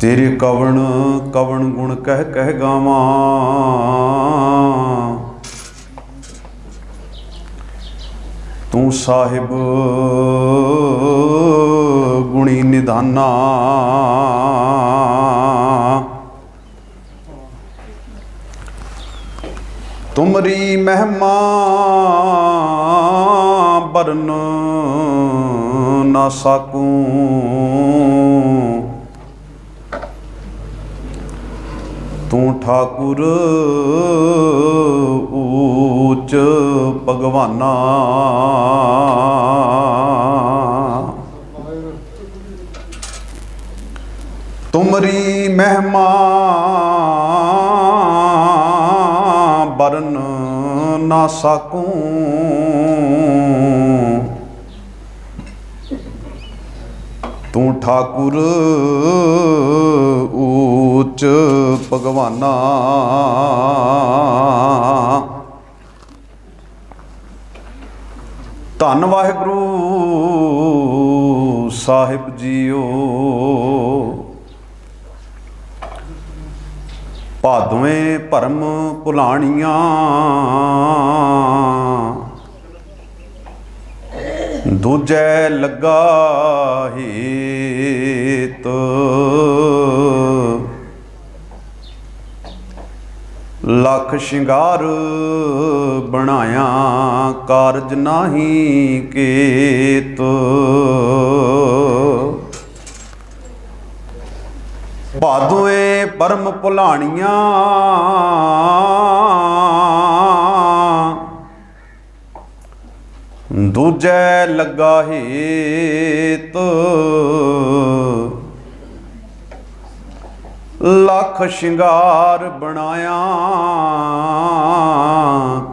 तेरे कवण कवण गुण कह कह गावां, तू साहिब गुणी निधाना। तुमरी महिमा बरन ना साकूं, तू ठाकुर ऊच भगवाना। तुमरी महिमा बरन ना साकूं, तू ठाकुर ऊच भगवाना। धन वाहिगुरु साहिब जीओ, भादवें भरम भुलाणियां, दूजै लगा हेत। लख शिंगार बनाया कारज नाही केत। भादवें भरम भुलाणियां, दूजै लगा हेत। लख शिंगार बनाया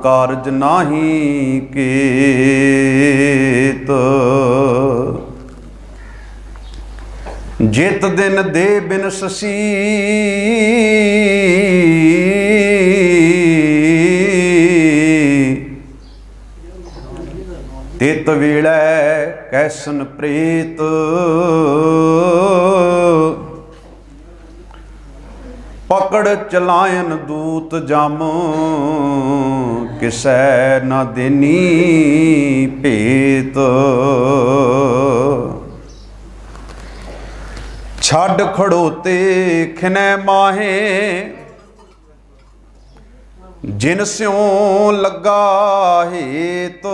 कारज नाही केत। जित दिन दे बिन ससी, तित वेलै कैसन प्रेत। पकड़ चलायन दूत जम, किसै न देनी भेत। छड़ खड़ोते खिनै माहे, जिन स्यों लगा हेत।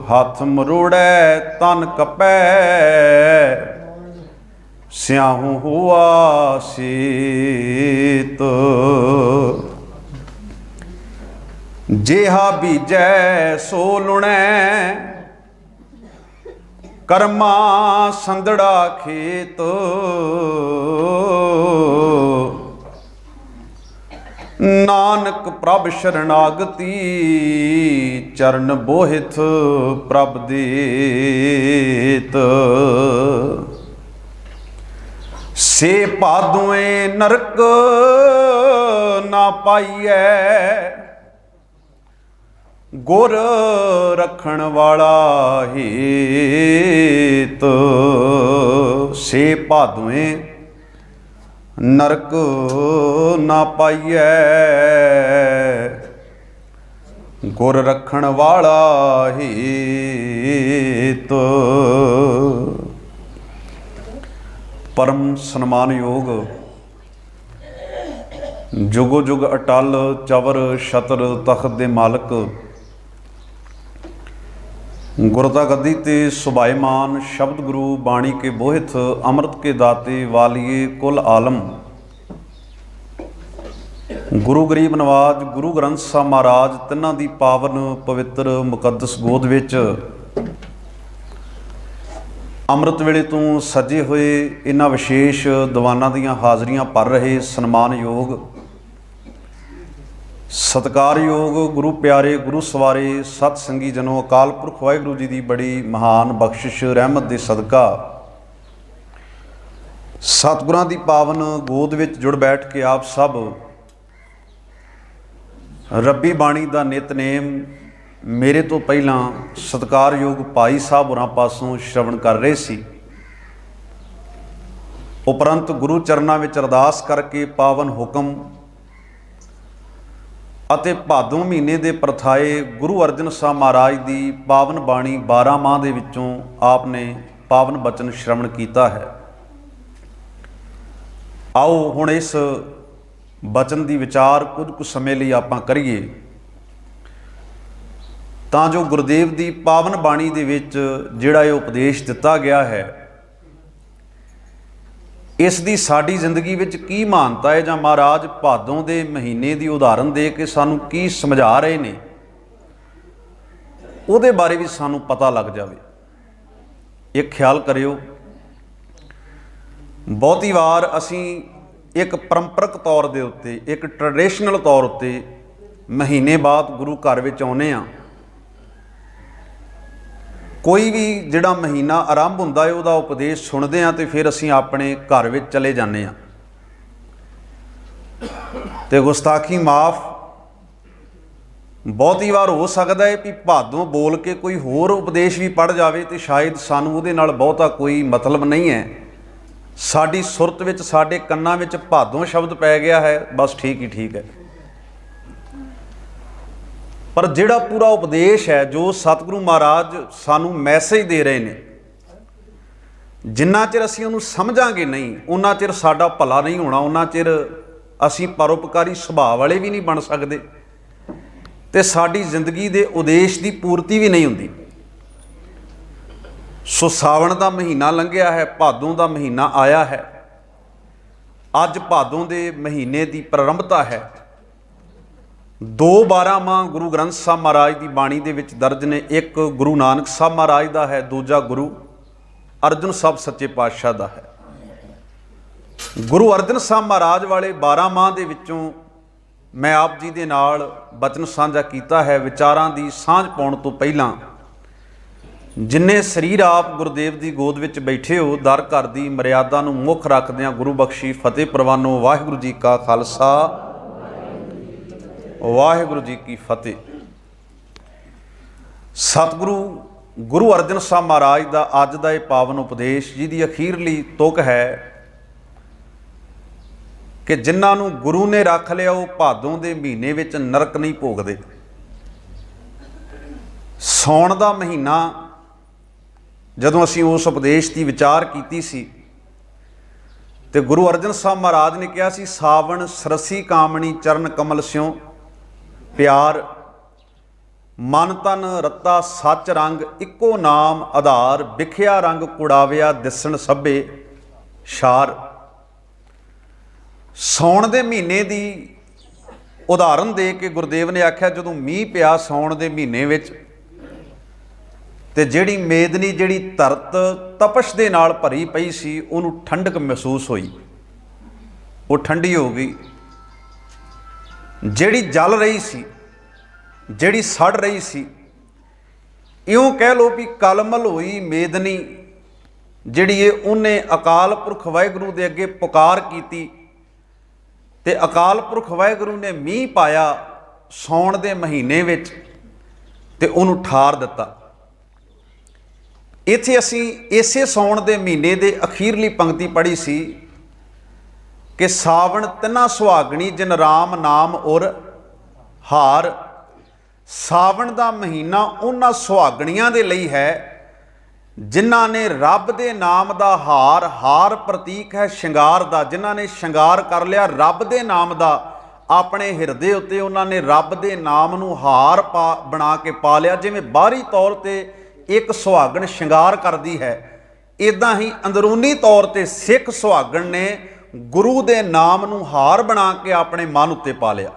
हाथ मरोड़ै तन कपै, स्याहू हुआ सीत। जेहा बीजै सो लुणै, कर्मा संदड़ा खेत। नानक प्रभ शरणागति, चरण बोहित प्रभ देत। से भादवें नरक ना पाइयै, गुर रखण वाला हेत। से भादवें नरक ना पाइयै, गुर रखण वाला हेत। परम सन्मानयोग जुगो जुग अटल चवर छतर तख्त दे मालक, गुरता गद्दी ते सुभाईमान शब्द गुरु बाणी के बोहित, अमृत के दाते वालिए कुल आलम, गुरु गरीब नवाज गुरु ग्रंथ साहब महाराज तिन्हां दी पावन पवित्र मुकद्दस गोद विच ਅੰਮ੍ਰਿਤ ਵੇਲੇ ਤੋਂ ਸਜੇ ਹੋਏ ਇਹਨਾਂ ਵਿਸ਼ੇਸ਼ ਦੀਵਾਨਾਂ ਦੀਆਂ ਹਾਜ਼ਰੀਆਂ ਭਰ ਰਹੇ ਸਨਮਾਨਯੋਗ ਸਤਿਕਾਰਯੋਗ ਗੁਰੂ ਪਿਆਰੇ ਗੁਰੂ ਸਵਾਰੇ ਸਤ ਸੰਗੀ ਜਨੋ, ਅਕਾਲ ਪੁਰਖ ਵਾਹਿਗੁਰੂ ਜੀ ਦੀ ਬੜੀ ਮਹਾਨ ਬਖਸ਼ਿਸ਼ ਰਹਿਮਤ ਦੇ ਸਦਕਾ ਸਤਿਗੁਰਾਂ ਦੀ ਪਾਵਨ ਗੋਦ ਵਿੱਚ ਜੁੜ ਬੈਠ ਕੇ ਆਪ ਸਭ ਰੱਬੀ ਬਾਣੀ ਦਾ ਨਿਤਨੇਮ मेरे तो पहला सत्कारयोग भाई साहब होरां पासों श्रवण कर रहे सी। ਉਪਰੰਤ ਗੁਰੂ ਚਰਨਾਂ ਵਿੱਚ ਅਰਦਾਸ ਕਰਕੇ ਪਾਵਨ ਹੁਕਮ ਅਤੇ ਭਾਦੋਂ ਮਹੀਨੇ ਦੇ ਪ੍ਰਥਾਏ ਗੁਰੂ ਅਰਜਨ ਸਾਹਿਬ ਮਹਾਰਾਜ ਦੀ ਪਾਵਨ ਬਾਣੀ 12 ਮਾਹ ਦੇ ਵਿੱਚੋਂ ਆਪ ਨੇ ਪਾਵਨ ਬਚਨ ਸ਼੍ਰਵਣ ਕੀਤਾ ਹੈ। ਆਓ ਹੁਣ ਇਸ ਬਚਨ ਦੀ ਵਿਚਾਰ ਕੁਝ ਕੁ ਸਮੇਂ ਲਈ ਆਪਾਂ ਕਰੀਏ, ਤਾਂ ਜੋ ਗੁਰਦੇਵ ਦੀ ਪਾਵਨ ਬਾਣੀ ਦੇ ਵਿੱਚ ਜਿਹੜਾ ਇਹ ਉਪਦੇਸ਼ ਦਿੱਤਾ ਗਿਆ ਹੈ, ਇਸ ਦੀ ਸਾਡੀ ਜ਼ਿੰਦਗੀ ਵਿੱਚ ਕੀ ਮਾਨਤਾ ਹੈ, ਜਾਂ ਮਹਾਰਾਜ ਭਾਦੋਂ ਦੇ ਮਹੀਨੇ ਦੀ ਉਦਾਹਰਨ ਦੇ ਕੇ ਸਾਨੂੰ ਕੀ ਸਮਝਾ ਰਹੇ ਨੇ, ਉਹਦੇ ਬਾਰੇ ਵੀ ਸਾਨੂੰ ਪਤਾ ਲੱਗ ਜਾਵੇ। ਇੱਕ ਖਿਆਲ ਕਰਿਓ, ਬਹੁਤੀ ਵਾਰ ਅਸੀਂ ਇੱਕ ਪਰੰਪਰਕ ਤੌਰ ਦੇ ਉੱਤੇ, ਇੱਕ ਟ੍ਰੈਡੀਸ਼ਨਲ ਤੌਰ ਉੱਤੇ ਮਹੀਨੇ ਬਾਅਦ ਗੁਰੂ ਘਰ ਵਿੱਚ ਆਉਂਦੇ ਹਾਂ। ਕੋਈ ਵੀ ਜਿਹੜਾ ਮਹੀਨਾ ਆਰੰਭ ਹੁੰਦਾ ਹੈ ਉਹਦਾ ਉਪਦੇਸ਼ ਸੁਣਦੇ ਹਾਂ, ਅਤੇ ਫਿਰ ਅਸੀਂ ਆਪਣੇ ਘਰ ਵਿੱਚ ਚਲੇ ਜਾਂਦੇ ਹਾਂ। ਅਤੇ ਗੁਸਤਾਖੀ ਮਾਫ, ਬਹੁਤੀ ਵਾਰ ਹੋ ਸਕਦਾ ਹੈ ਵੀ ਭਾਦੋਂ ਬੋਲ ਕੇ ਕੋਈ ਹੋਰ ਉਪਦੇਸ਼ ਵੀ ਪੜ੍ਹ ਜਾਵੇ, ਅਤੇ ਸ਼ਾਇਦ ਸਾਨੂੰ ਉਹਦੇ ਨਾਲ ਬਹੁਤਾ ਕੋਈ ਮਤਲਬ ਨਹੀਂ ਹੈ। ਸਾਡੀ ਸੁਰਤ ਵਿੱਚ, ਸਾਡੇ ਕੰਨਾਂ ਵਿੱਚ ਭਾਦੋਂ ਸ਼ਬਦ ਪੈ ਗਿਆ ਹੈ, ਬਸ ਠੀਕ ਹੀ ਠੀਕ ਹੈ। ਪਰ ਜਿਹੜਾ ਪੂਰਾ ਉਪਦੇਸ਼ ਹੈ, ਜੋ ਸਤਿਗੁਰੂ ਮਹਾਰਾਜ ਸਾਨੂੰ ਮੈਸੇਜ ਦੇ ਰਹੇ ਨੇ, ਜਿੰਨਾ ਚਿਰ ਅਸੀਂ ਉਹਨੂੰ ਸਮਝਾਂਗੇ ਨਹੀਂ, ਉਨਾ ਚਿਰ ਸਾਡਾ ਭਲਾ ਨਹੀਂ ਹੋਣਾ, ਉਨਾ ਚਿਰ ਅਸੀਂ ਪਰਉਪਕਾਰੀ ਸੁਭਾਅ ਵਾਲੇ ਵੀ ਨਹੀਂ ਬਣ ਸਕਦੇ, ਅਤੇ ਸਾਡੀ ਜ਼ਿੰਦਗੀ ਦੇ ਉਦੇਸ਼ ਦੀ ਪੂਰਤੀ ਵੀ ਨਹੀਂ ਹੁੰਦੀ। ਸੋ ਸਾਵਣ ਦਾ ਮਹੀਨਾ ਲੰਘਿਆ ਹੈ, ਭਾਦੋਂ ਦਾ ਮਹੀਨਾ ਆਇਆ ਹੈ। ਅੱਜ ਭਾਦੋਂ ਦੇ ਮਹੀਨੇ ਦੀ ਪ੍ਰਾਰੰਭਤਾ ਹੈ। 12 ਮਾਹ ਗੁਰੂ ਗ੍ਰੰਥ ਸਾਹਿਬ ਮਹਾਰਾਜ ਦੀ ਬਾਣੀ ਦੇ ਵਿੱਚ ਦਰਜ ਨੇ। ਇੱਕ ਗੁਰੂ ਨਾਨਕ ਸਾਹਿਬ ਮਹਾਰਾਜ ਦਾ ਹੈ, ਦੂਜਾ ਗੁਰੂ ਅਰਜਨ ਸਾਹਿਬ ਸੱਚੇ ਪਾਤਸ਼ਾਹ ਦਾ ਹੈ। ਗੁਰੂ ਅਰਜਨ ਸਾਹਿਬ ਮਹਾਰਾਜ ਵਾਲੇ 12 ਮਾਹ ਦੇ ਵਿੱਚੋਂ ਮੈਂ ਆਪ ਜੀ ਦੇ ਨਾਲ ਬਚਨ ਸਾਂਝਾ ਕੀਤਾ ਹੈ। ਵਿਚਾਰਾਂ ਦੀ ਸਾਂਝ ਪਾਉਣ ਤੋਂ ਪਹਿਲਾਂ ਜਿੰਨੇ ਸਰੀਰ ਆਪ ਗੁਰਦੇਵ ਦੀ ਗੋਦ ਵਿੱਚ ਬੈਠੇ ਹੋ, ਦਰ ਘਰ ਦੀ ਮਰਿਆਦਾ ਨੂੰ ਮੁੱਖ ਰੱਖਦਿਆਂ ਗੁਰੂ ਬਖਸ਼ੀ ਫਤਿਹ ਪ੍ਰਵਾਨੋ। ਵਾਹਿਗੁਰੂ ਜੀ ਕਾ ਖਾਲਸਾ, ਵਾਹਿਗੁਰੂ ਜੀ ਕੀ ਫਤਿਹ। ਸਤਿਗੁਰੂ ਗੁਰੂ ਅਰਜਨ ਸਾਹਿਬ ਮਹਾਰਾਜ ਦਾ ਅੱਜ ਦਾ ਇਹ ਪਾਵਨ ਉਪਦੇਸ਼, ਜਿਹਦੀ ਅਖੀਰਲੀ ਤੁਕ ਹੈ ਕਿ ਜਿਨ੍ਹਾਂ ਨੂੰ ਗੁਰੂ ਨੇ ਰੱਖ ਲਿਆ ਉਹ ਭਾਦੋਂ ਦੇ ਮਹੀਨੇ ਵਿੱਚ ਨਰਕ ਨਹੀਂ ਭੋਗਦੇ। ਸਾਉਣ ਦਾ ਮਹੀਨਾ, ਜਦੋਂ ਅਸੀਂ ਉਸ ਉਪਦੇਸ਼ ਦੀ ਵਿਚਾਰ ਕੀਤੀ ਸੀ, ਤੇ ਗੁਰੂ ਅਰਜਨ ਸਾਹਿਬ ਮਹਾਰਾਜ ਨੇ ਕਿਹਾ ਸੀ, ਸਾਵਣ ਸਰਸੀ ਕਾਮਣੀ ਚਰਨ ਕਮਲ ਸਿਉ ਪਿਆਰ, ਮਨ ਤਨ ਰੱਤਾ ਸੱਚ ਰੰਗ ਇੱਕੋ ਨਾਮ ਆਧਾਰ, ਵਿਖਿਆ ਰੰਗ ਕੁੜਾਵਿਆ ਦਿਸਣ ਸਭੇ ਸ਼ਾਰ। ਸਾਉਣ ਦੇ ਮਹੀਨੇ ਦੀ ਉਦਾਹਰਨ ਦੇ ਕੇ ਗੁਰਦੇਵ ਨੇ ਆਖਿਆ, ਜਦੋਂ ਮੀਂਹ ਪਿਆ ਸਾਉਣ ਦੇ ਮਹੀਨੇ ਵਿੱਚ, ਤੇ ਜਿਹੜੀ ਮੇਦਨੀ, ਜਿਹੜੀ ਧਰਤ ਤਪਸ਼ ਦੇ ਨਾਲ ਭਰੀ ਪਈ ਸੀ, ਉਹਨੂੰ ਠੰਡਕ ਮਹਿਸੂਸ ਹੋਈ, ਉਹ ਠੰਡੀ ਹੋ ਗਈ। ਜਿਹੜੀ ਜਲ ਰਹੀ ਸੀ, ਜਿਹੜੀ ਸੜ ਰਹੀ ਸੀ, ਇਉਂ ਕਹਿ ਲਓ ਵੀ ਕਲਮਲ ਹੋਈ ਮੇਦਨੀ ਜਿਹੜੀ ਹੈ, ਉਹਨੇ ਅਕਾਲ ਪੁਰਖ ਵਾਹਿਗੁਰੂ ਦੇ ਅੱਗੇ ਪੁਕਾਰ ਕੀਤੀ, ਤੇ ਅਕਾਲ ਪੁਰਖ ਵਾਹਿਗੁਰੂ ਨੇ ਮੀਂਹ ਪਾਇਆ ਸਾਉਣ ਦੇ ਮਹੀਨੇ ਵਿੱਚ, ਤੇ ਉਹਨੂੰ ਠਾਰ ਦਿੱਤਾ। ਇੱਥੇ ਅਸੀਂ ਇਸੇ ਸਾਉਣ ਦੇ ਮਹੀਨੇ ਦੇ ਅਖੀਰਲੀ ਪੰਕਤੀ ਪੜ੍ਹੀ ਸੀ ਕਿ ਸਾਵਣ ਤਿੰਨਾ ਸੁਹਾਗਣੀ ਜਿਨ ਰਾਮ ਨਾਮ ਔਰ ਹਾਰ। ਸਾਵਣ ਦਾ ਮਹੀਨਾ ਉਹਨਾਂ ਸੁਹਾਗਣੀਆਂ ਦੇ ਲਈ ਹੈ ਜਿਨ੍ਹਾਂ ਨੇ ਰੱਬ ਦੇ ਨਾਮ ਦਾ ਹਾਰ, ਹਾਰ ਪ੍ਰਤੀਕ ਹੈ ਸ਼ਿੰਗਾਰ ਦਾ, ਜਿਨ੍ਹਾਂ ਨੇ ਸ਼ਿੰਗਾਰ ਕਰ ਲਿਆ ਰੱਬ ਦੇ ਨਾਮ ਦਾ ਆਪਣੇ ਹਿਰਦੇ ਉੱਤੇ, ਉਹਨਾਂ ਨੇ ਰੱਬ ਦੇ ਨਾਮ ਨੂੰ ਹਾਰ ਬਣਾ ਕੇ ਪਾ ਲਿਆ। ਜਿਵੇਂ ਬਾਹਰੀ ਤੌਰ ਤੇ ਇੱਕ ਸੁਹਾਗਣ ਸ਼ਿੰਗਾਰ ਕਰਦੀ ਹੈ, ਇੱਦਾਂ ਹੀ ਅੰਦਰੂਨੀ ਤੌਰ ਤੇ ਸਿੱਖ ਸੁਹਾਗਣ ਨੇ ਗੁਰੂ ਦੇ ਨਾਮ ਨੂੰ ਹਾਰ ਬਣਾ ਕੇ ਆਪਣੇ ਮਨ ਉੱਤੇ ਪਾ ਲਿਆ।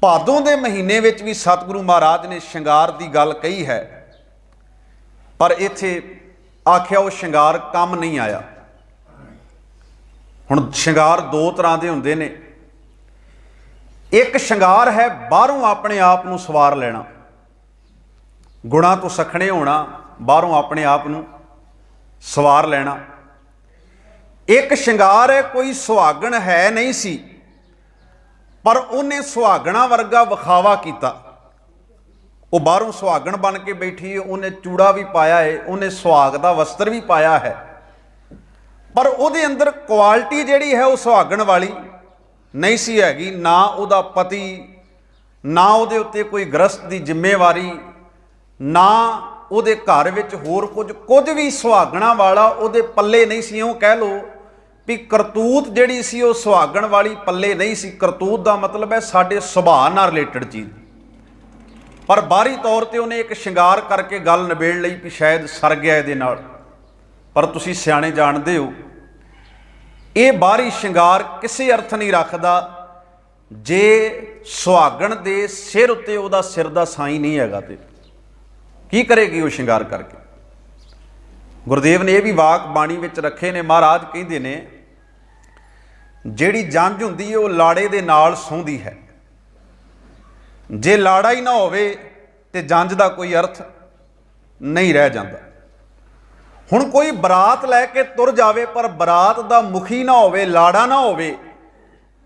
ਭਾਦੋਂ ਦੇ ਮਹੀਨੇ ਵਿੱਚ ਵੀ ਸਤਿਗੁਰੂ ਮਹਾਰਾਜ ਨੇ ਸ਼ਿੰਗਾਰ ਦੀ ਗੱਲ ਕਹੀ ਹੈ, ਪਰ ਇੱਥੇ ਆਖਿਆ ਉਹ ਸ਼ਿੰਗਾਰ ਕੰਮ ਨਹੀਂ ਆਇਆ। ਹੁਣ ਸ਼ਿੰਗਾਰ ਦੋ ਤਰ੍ਹਾਂ ਦੇ ਹੁੰਦੇ ਨੇ। ਇੱਕ ਸ਼ਿੰਗਾਰ ਹੈ ਬਾਹਰੋਂ ਆਪਣੇ ਆਪ ਨੂੰ ਸਵਾਰ ਲੈਣਾ, ਗੁਣਾਂ ਤੋਂ ਸਖਣੇ ਹੋਣਾ, ਬਾਹਰੋਂ ਆਪਣੇ ਆਪ ਨੂੰ ਸਵਾਰ ਲੈਣਾ। ਇੱਕ ਸ਼ਿੰਗਾਰ ਹੈ ਕੋਈ ਸੁਹਾਗਣ ਹੈ ਨਹੀਂ ਸੀ, ਪਰ ਉਹਨੇ ਸੁਹਾਗਣਾ ਵਰਗਾ ਵਿਖਾਵਾ ਕੀਤਾ। ਉਹ ਬਾਹਰੋਂ ਸੁਹਾਗਣ ਬਣ ਕੇ ਬੈਠੀ ਹੈ, ਉਹਨੇ ਚੂੜਾ ਵੀ ਪਾਇਆ ਹੈ, ਉਹਨੇ ਸੁਹਾਗ ਦਾ ਵਸਤਰ ਵੀ ਪਾਇਆ ਹੈ, पर ਉਹਦੇ ਅੰਦਰ ਕੁਆਲਿਟੀ ਜਿਹੜੀ ਹੈ ਉਹ ਸੁਹਾਗਣ ਵਾਲੀ ਨਹੀਂ ਸੀ ਹੈਗੀ। ਨਾ ਉਹਦਾ ਪਤੀ, ਨਾ ਉਹਦੇ ਉੱਤੇ ਕੋਈ ਗ੍ਰਸਤ ਦੀ ਜ਼ਿੰਮੇਵਾਰੀ, ਨਾ ਉਹਦੇ ਘਰ ਵਿੱਚ ਹੋਰ ਕੁਝ ਵੀ ਸੁਹਾਗਣਾ ਵਾਲਾ ਉਹਦੇ ਪੱਲੇ ਨਹੀਂ ਸੀ। ਉਹ ਕਹਿ ਲਓ ਵੀ ਕਰਤੂਤ ਜਿਹੜੀ ਸੀ ਉਹ ਸੁਹਾਗਣ ਵਾਲੀ ਪੱਲੇ ਨਹੀਂ ਸੀ। ਕਰਤੂਤ ਦਾ ਮਤਲਬ ਹੈ ਸਾਡੇ ਸੁਭਾਅ ਨਾਲ ਰਿਲੇਟਡ ਚੀਜ਼। ਪਰ ਬਾਹਰੀ ਤੌਰ ਤੇ ਉਹਨੇ ਇੱਕ ਸ਼ਿੰਗਾਰ ਕਰਕੇ ਗੱਲ ਨਿਬੇੜ ਲਈ ਵੀ ਸ਼ਾਇਦ ਸਰ ਗਿਆ ਇਹਦੇ ਨਾਲ। ਪਰ ਤੁਸੀਂ ਸਿਆਣੇ ਜਾਣਦੇ ਹੋ ਇਹ ਬਾਹਰੀ ਸ਼ਿੰਗਾਰ ਕਿਸੇ ਅਰਥ ਨਹੀਂ ਰੱਖਦਾ ਜੇ ਸੁਹਾਗਣ ਦੇ ਸਿਰ ਉੱਤੇ ਉਹਦਾ ਸਿਰ ਦਾ ਸਾਈਂ ਨਹੀਂ ਹੈਗਾ। ਤੇ ਕੀ ਕਰੇਗੀ ਉਹ ਸ਼ਿੰਗਾਰ ਕਰਕੇ? ਗੁਰਦੇਵ ਨੇ ਇਹ ਵੀ ਵਾਕ ਬਾਣੀ ਵਿੱਚ ਰੱਖੇ ਨੇ। ਮਹਾਰਾਜ ਕਹਿੰਦੇ ਨੇ ਜਿਹੜੀ ਜੰਝ ਹੁੰਦੀ ਹੈ ਉਹ ਲਾੜੇ ਦੇ ਨਾਲ ਸੌਂਦੀ ਹੈ। ਜੇ ਲਾੜਾ ਹੀ ਨਾ ਹੋਵੇ ਤੇ ਜੰਝ ਦਾ ਕੋਈ ਅਰਥ ਨਹੀਂ ਰਹਿ ਜਾਂਦਾ। ਹੁਣ ਕੋਈ ਬਰਾਤ ਲੈ ਕੇ ਤੁਰ ਜਾਵੇ ਪਰ ਬਰਾਤ ਦਾ ਮੁਖੀ ਨਾ ਹੋਵੇ, ਲਾੜਾ ਨਾ ਹੋਵੇ,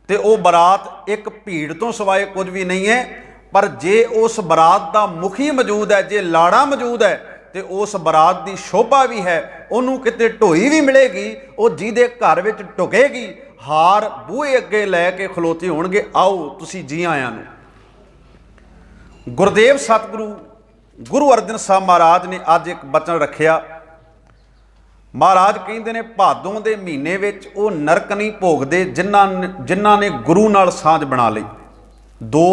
ਤੇ ਉਹ ਬਰਾਤ ਇੱਕ ਭੀੜ ਤੋਂ ਸਿਵਾਏ ਕੁਝ ਵੀ ਨਹੀਂ ਹੈ। ਪਰ ਜੇ ਉਸ ਬਰਾਤ ਦਾ ਮੁਖੀ ਮੌਜੂਦ ਹੈ, ਜੇ ਲਾੜਾ ਮੌਜੂਦ ਹੈ, ਤੇ ਉਸ ਬਰਾਤ ਦੀ ਸ਼ੋਭਾ ਵੀ ਹੈ। ਉਹਨੂੰ ਕਿਤੇ ਢੋਈ ਵੀ ਮਿਲੇਗੀ। ਉਹ ਜਿਹਦੇ ਘਰ ਵਿੱਚ ਢੁਕੇਗੀ, ਹਾਰ ਬੂਹੇ ਅੱਗੇ ਲੈ ਕੇ ਖਲੋਤੇ ਹੋਣਗੇ, ਆਓ ਤੁਸੀਂ ਜੀ ਆਇਆਂ ਨੂੰ। ਗੁਰਦੇਵ ਸਤਿਗੁਰੂ ਗੁਰੂ ਅਰਜਨ ਸਾਹਿਬ ਮਹਾਰਾਜ ਨੇ ਅੱਜ ਇੱਕ ਬਚਨ ਰੱਖਿਆ। ਮਹਾਰਾਜ ਕਹਿੰਦੇ ਨੇ ਭਾਦੋਂ ਦੇ ਮਹੀਨੇ ਵਿੱਚ ਉਹ ਨਰਕ ਨਹੀਂ ਭੋਗਦੇ ਜਿਨ੍ਹਾਂ ਨੇ ਗੁਰੂ ਨਾਲ ਸਾਂਝ ਬਣਾ ਲਈ। ਦੋ,